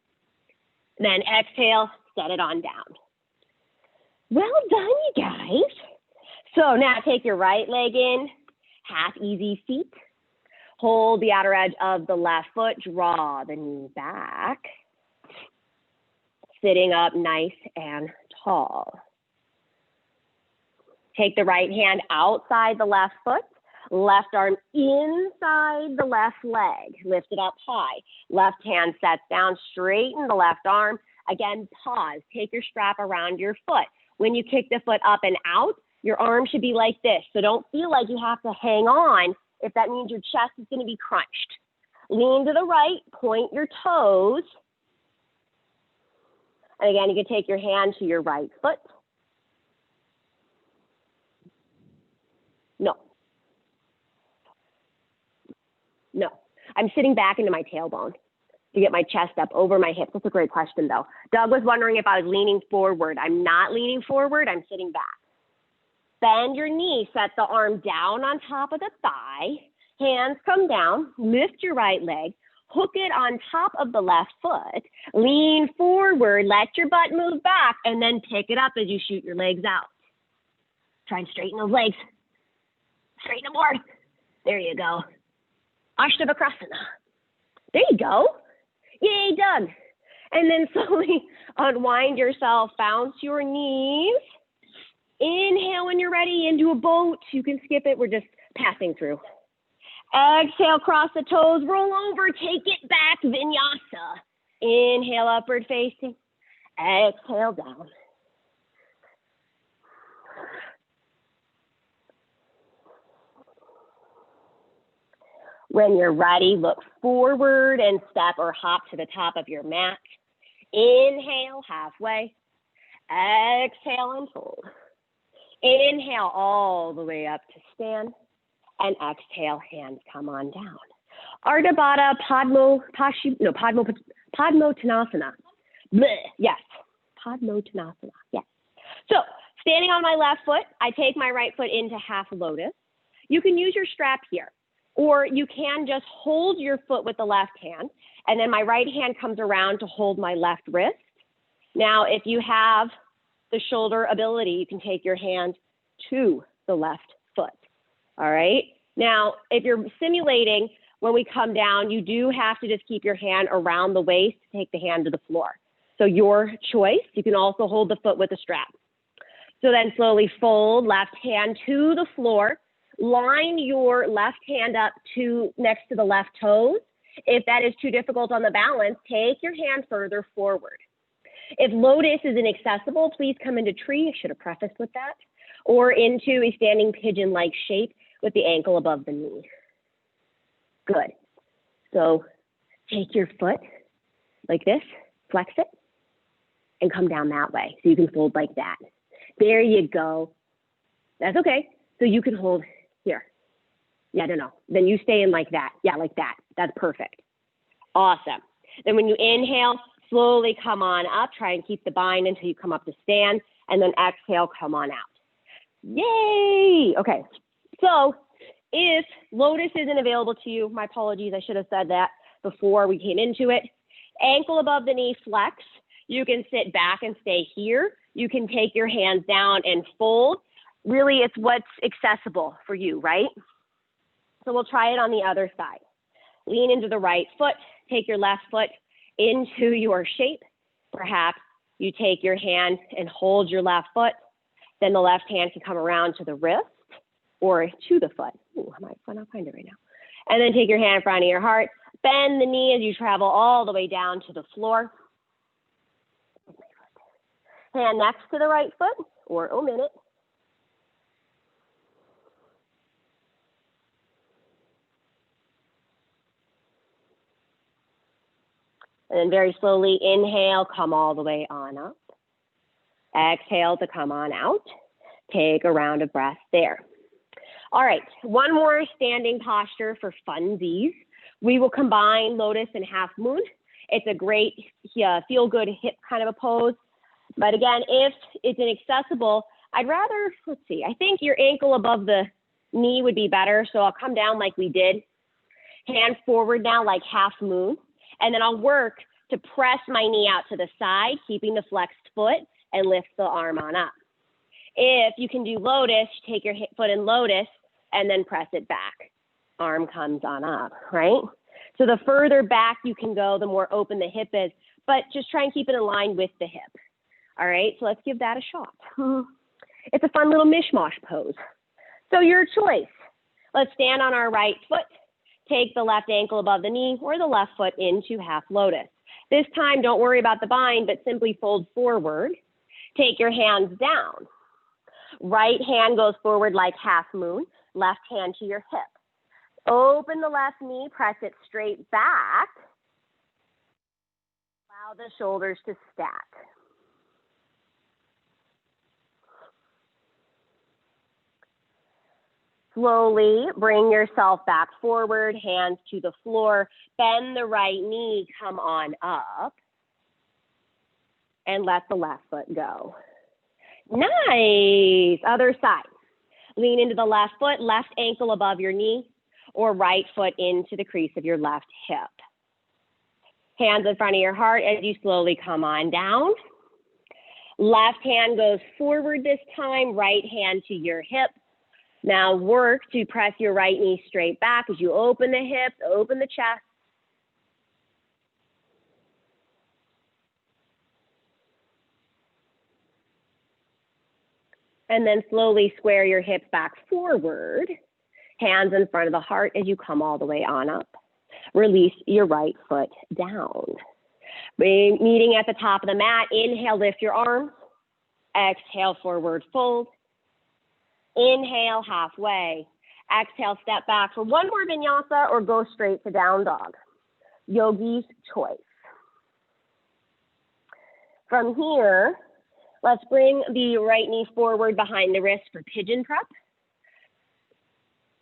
Then exhale, set it on down. Well done, you guys. So now take your right leg in, half easy feet. Hold the outer edge of the left foot, draw the knee back. Sitting up nice and tall. Take the right hand outside the left foot, left arm inside the left leg. Lift it up high. Left hand sets down, straighten the left arm. Again, pause. Take your strap around your foot. When you kick the foot up and out, your arm should be like this. So don't feel like you have to hang on if that means your chest is going to be crunched. Lean to the right, point your toes. And again, you can take your hand to your right foot. No. No. I'm sitting back into my tailbone to get my chest up over my hips. That's a great question, though. Doug was wondering if I was leaning forward. I'm not leaning forward. I'm sitting back. Bend your knee. Set the arm down on top of the thigh. Hands come down. Lift your right leg. Hook it on top of the left foot. Lean forward. Let your butt move back. And then pick it up as you shoot your legs out. Try and straighten those legs. Straighten them more. There you go. Ashtavakrasana. There you go. Yay, Doug. And then slowly unwind yourself. Bounce your knees. Inhale when you're ready into a boat. You can skip it. We're just passing through. Exhale, cross the toes, roll over, take it back, vinyasa. Inhale, upward facing. Exhale, down. When you're ready, look forward and step or hop to the top of your mat. Inhale, halfway. Exhale and fold. Inhale all the way up to stand. And exhale, hands come on down. Ardha Baddha Padmottanasana. Bleh, yes, Padmottanasana, yes. So, standing on my left foot, I take my right foot into half lotus. You can use your strap here, or you can just hold your foot with the left hand, and then my right hand comes around to hold my left wrist. Now, if you have the shoulder ability, you can take your hand to the left foot, all right? Now, if you're simulating, when we come down, you do have to just keep your hand around the waist to take the hand to the floor. So your choice. You can also hold the foot with a strap. So then slowly fold left hand to the floor. Line your left hand up next to the left toes. If that is too difficult on the balance, take your hand further forward. If lotus is inaccessible, please come into tree. I should have prefaced with that. Or into a standing pigeon-like shape with the ankle above the knee. Good. So take your foot like this, flex it, and come down that way. So you can fold like that. There you go. That's okay. So you can hold here. Yeah, no. Then you stay in like that. Yeah, like that. That's perfect. Awesome. Then when you inhale, slowly come on up. Try and keep the bind until you come up to stand. And then exhale, come on out. Yay! Okay. So if lotus isn't available to you, my apologies, I should have said that before we came into it. Ankle above the knee, flex. You can sit back and stay here. You can take your hands down and fold. Really, it's what's accessible for you, right? So we'll try it on the other side. Lean into the right foot. Take your left foot into your shape. Perhaps you take your hand and hold your left foot. Then the left hand can come around to the wrist or to the foot. Ooh, I might find it right now. And then take your hand in front of your heart. Bend the knee as you travel all the way down to the floor. Hand next to the right foot or omit it. And then very slowly inhale, come all the way on up. Exhale to come on out. Take a round of breath there. All right, one more standing posture for funsies. We will combine lotus and half moon. It's a great feel-good hip kind of a pose. But again, if it's inaccessible, I'd rather, let's see, I think your ankle above the knee would be better. So I'll come down like we did. Hand forward now like half moon. And then I'll work to press my knee out to the side, keeping the flexed foot, and lift the arm on up. If you can do lotus, take your foot in lotus and then press it back. Arm comes on up, right? So the further back you can go, the more open the hip is, but just try and keep it in line with the hip. All right, so let's give that a shot. It's a fun little mishmash pose. So your choice. Let's stand on our right foot, take the left ankle above the knee or the left foot into half lotus. This time, don't worry about the bind, but simply fold forward. Take your hands down. Right hand goes forward like half moon, left hand to your hip. Open the left knee, press it straight back. Allow the shoulders to stack. Slowly bring yourself back forward, hands to the floor. Bend the right knee, come on up. And let the left foot go. Nice. Other side. Lean into the left foot, left ankle above your knee, or right foot into the crease of your left hip. Hands in front of your heart as you slowly come on down. Left hand goes forward this time, right hand to your hip. Now work to press your right knee straight back as you open the hips, open the chest. And then slowly square your hips back forward. Hands in front of the heart as you come all the way on up. Release your right foot down. Meeting at the top of the mat. Inhale, lift your arms. Exhale, forward fold. Inhale, halfway. Exhale, step back for one more vinyasa or go straight to down dog. Yogi's choice. From here, let's bring the right knee forward behind the wrist for pigeon prep.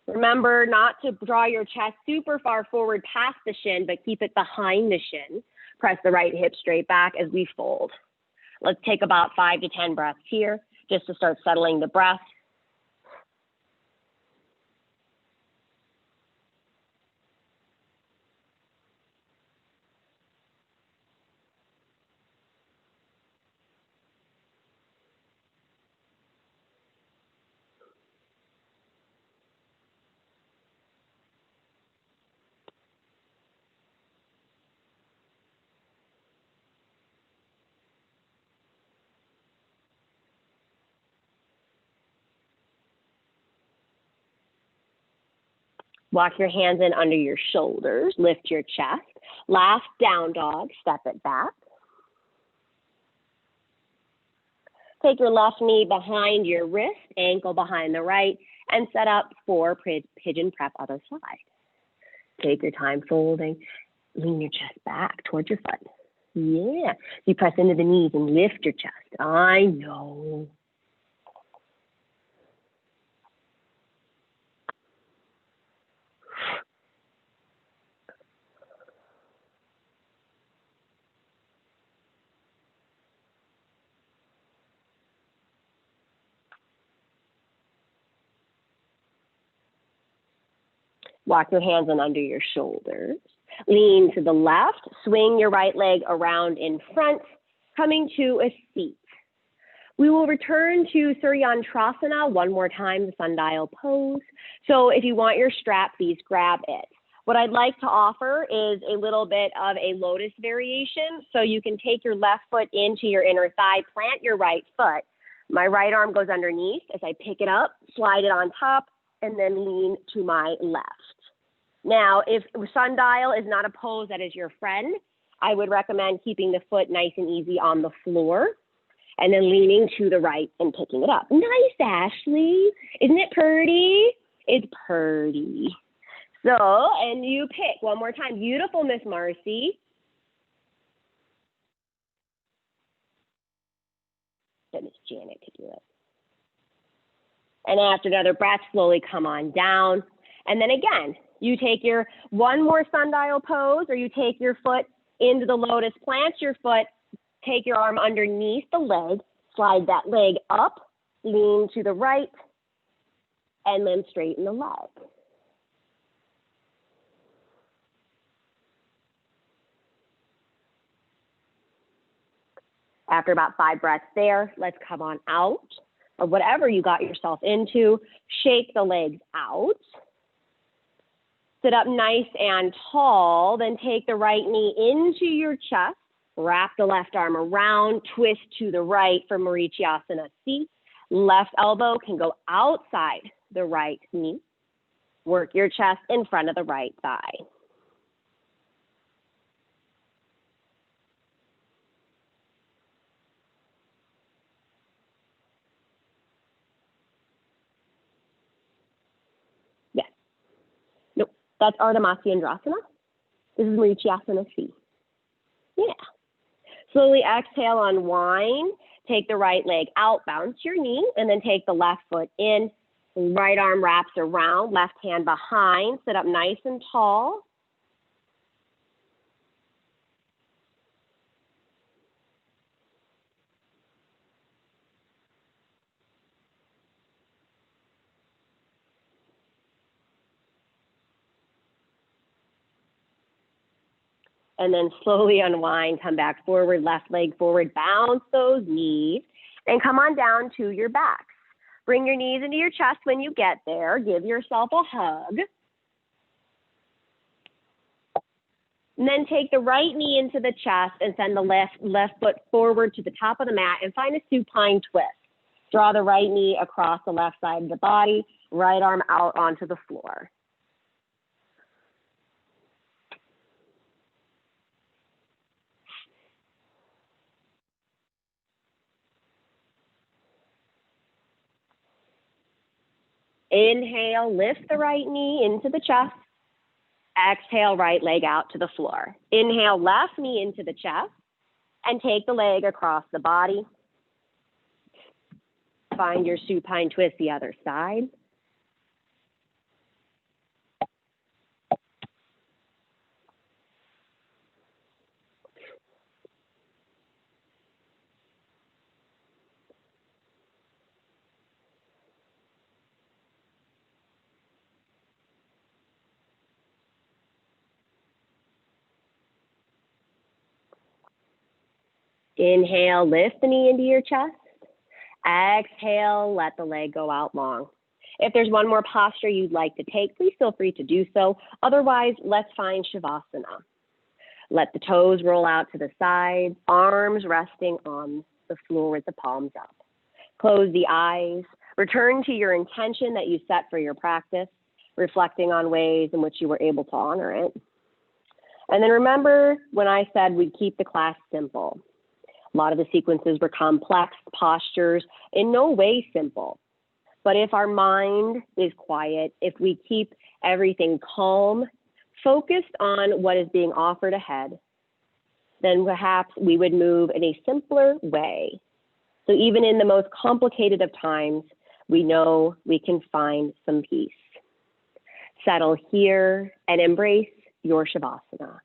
Remember not to draw your chest super far forward past the shin, but keep it behind the shin. Press the right hip straight back as we fold. Let's take about 5 to 10 breaths here just to start settling the breath. Walk your hands in under your shoulders, lift your chest. Last down dog, step it back. Take your left knee behind your wrist, ankle behind the right, and set up for pigeon prep other side. Take your time folding. Lean your chest back towards your foot. Yeah. You press into the knees and lift your chest. I know. Walk your hands in under your shoulders. Lean to the left. Swing your right leg around in front, coming to a seat. We will return to Suryantrasana one more time, the sundial pose. So if you want your strap, please grab it. What I'd like to offer is a little bit of a lotus variation. So you can take your left foot into your inner thigh, plant your right foot. My right arm goes underneath as I pick it up, slide it on top, and then lean to my left. Now, if sundial is not a pose that is your friend, I would recommend keeping the foot nice and easy on the floor and then leaning to the right and picking it up. Nice, Ashley. Isn't it pretty? It's pretty. So, and you pick one more time. Beautiful, Miss Marcy. Get Miss Janet to do it. And after another breath, slowly come on down. And then again, you take your one more sundial pose, or you take your foot into the lotus, plant your foot, take your arm underneath the leg, slide that leg up, lean to the right, and then straighten the leg. After about 5 breaths there, let's come on out. Or whatever you got yourself into, shake the legs out. Sit up nice and tall, then take the right knee into your chest, wrap the left arm around, twist to the right for Marichyasana C. Left elbow can go outside the right knee. Work your chest in front of the right thigh. That's Ardha Matsyendrasana. This is Marichyasana C. Yeah. Slowly exhale, unwind. Take the right leg out, bounce your knee, and then take the left foot in. Right arm wraps around, left hand behind. Sit up nice and tall. And then slowly unwind, come back forward, left leg forward, bounce those knees, and come on down to your backs. Bring your knees into your chest when you get there. Give yourself a hug. And then take the right knee into the chest and send the left foot forward to the top of the mat and find a supine twist. Draw the right knee across the left side of the body, right arm out onto the floor. Inhale, lift the right knee into the chest. Exhale, right leg out to the floor. Inhale, left knee into the chest and take the leg across the body. Find your supine twist the other side. Inhale, lift the knee into your chest. Exhale, let the leg go out long. If there's one more posture you'd like to take, please feel free to do so. Otherwise, let's find Shavasana. Let the toes roll out to the sides, arms resting on the floor with the palms up. Close the eyes. Return to your intention that you set for your practice, reflecting on ways in which you were able to honor it. And then remember when I said we'd keep the class simple. A lot of the sequences were complex postures, in no way simple. But if our mind is quiet, if we keep everything calm, focused on what is being offered ahead, then perhaps we would move in a simpler way. So even in the most complicated of times, we know we can find some peace. Settle here and embrace your Shavasana.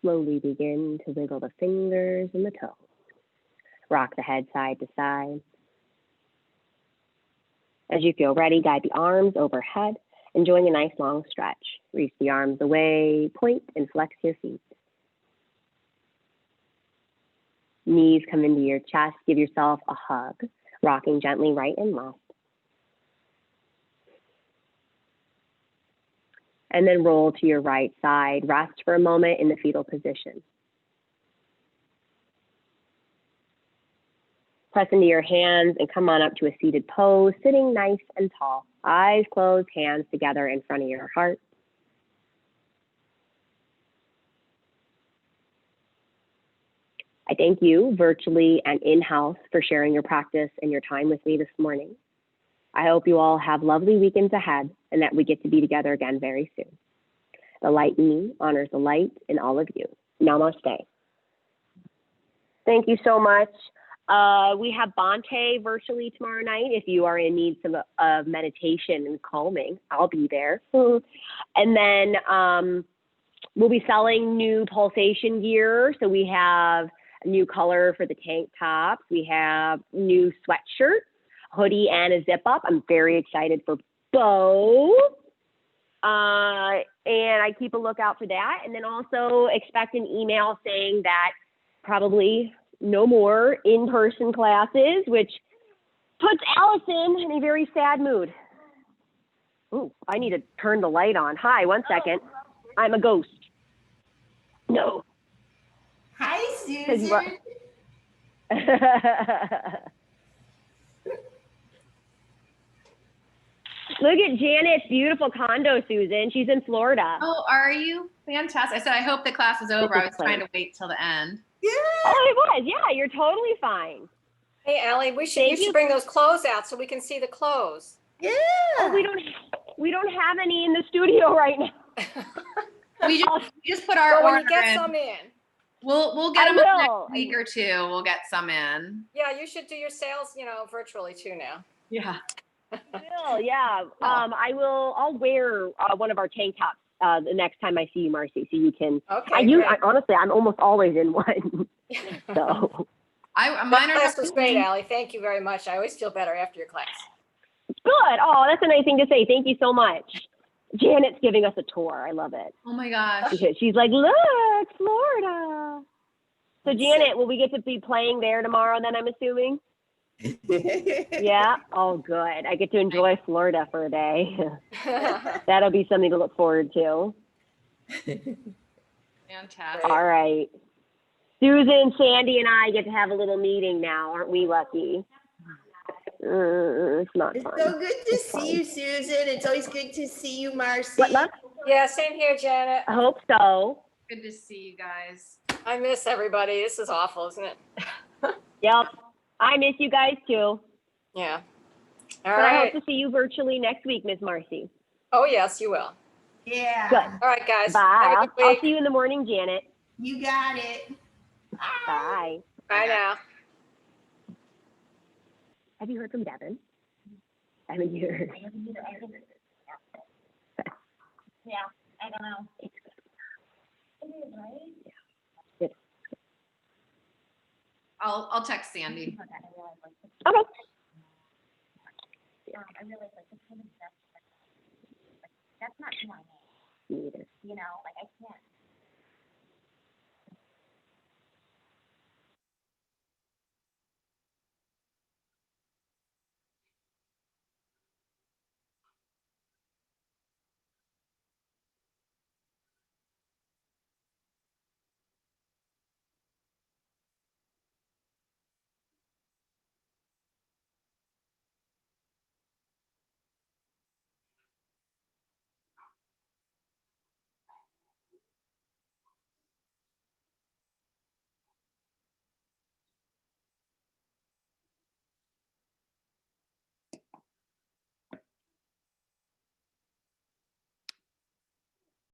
Slowly begin to wiggle the fingers and the toes. Rock the head side to side. As you feel ready, guide the arms overhead, enjoying a nice long stretch. Reach the arms away, point and flex your feet. Knees come into your chest, give yourself a hug, rocking gently right and left. And then roll to your right side. Rest for a moment in the fetal position. Press into your hands and come on up to a seated pose, sitting nice and tall. Eyes closed, hands together in front of your heart. I thank you virtually and in-house for sharing your practice and your time with me this morning. I hope you all have lovely weekends ahead and that we get to be together again very soon. The light in me honors the light in all of you. Namaste. Thank you so much. We have Bhante virtually tomorrow night. If you are in need of meditation and calming, I'll be there. And then we'll be selling new Pulsation gear. So we have a new color for the tank tops. We have new sweatshirts, hoodie, and a zip up. I'm very excited for both. And I keep a lookout for that. And then also expect an email saying that probably no more in-person classes, which puts Alison in a very sad mood. Ooh, I need to turn the light on. Hi, one second. I'm a ghost. No. Hi, Susan. Look at Janet's beautiful condo, Susan. She's in Florida. Oh, are you? Fantastic. I said, I hope the class is over. I was trying to wait till the end. Yeah. Oh, it was. Yeah, you're totally fine. Hey, Allie, you should bring those clothes out so we can see the clothes. Yeah. Oh, we don't have any in the studio right now. We just put our order when you get in. some in. We'll get them in the next week or two. We'll get some in. Yeah, you should do your sales, virtually too now. Yeah. I will, yeah. I'll wear one of our tank tops the next time I see you, Marcy, so you can. Okay. Honestly, I'm almost always in one. So. Mine class was great, Allie. Thank you very much. I always feel better after your class. Good. Oh, that's a nice thing to say. Thank you so much. Janet's giving us a tour. I love it. Oh my gosh. She's like, look, Florida. So Janet, will we get to be playing there tomorrow then, I'm assuming? Yeah? Oh, good. I get to enjoy Florida for a day. That'll be something to look forward to. Fantastic. All right. Susan, Sandy, and I get to have a little meeting now. Aren't we lucky? It's not fun. It's so good to see you, Susan. It's always good to see you, Marcy. What, love? Yeah, same here, Janet. I hope so. Good to see you guys. I miss everybody. This is awful, isn't it? Yep. I miss you guys too. Yeah. But I hope to see you virtually next week, Miss Marcy. Oh, yes, you will. Yeah. Good. All right, guys. Bye. Have a good week. I'll see you in the morning, Janet. You got it. Bye. Bye now. Have you heard from Devin? I haven't heard. Yeah, I don't know. It's good. It is, right? Yeah. I'll text Sandy. Okay. I realize like this kind of stuff, that's not who I am. Me either. You know, like I can't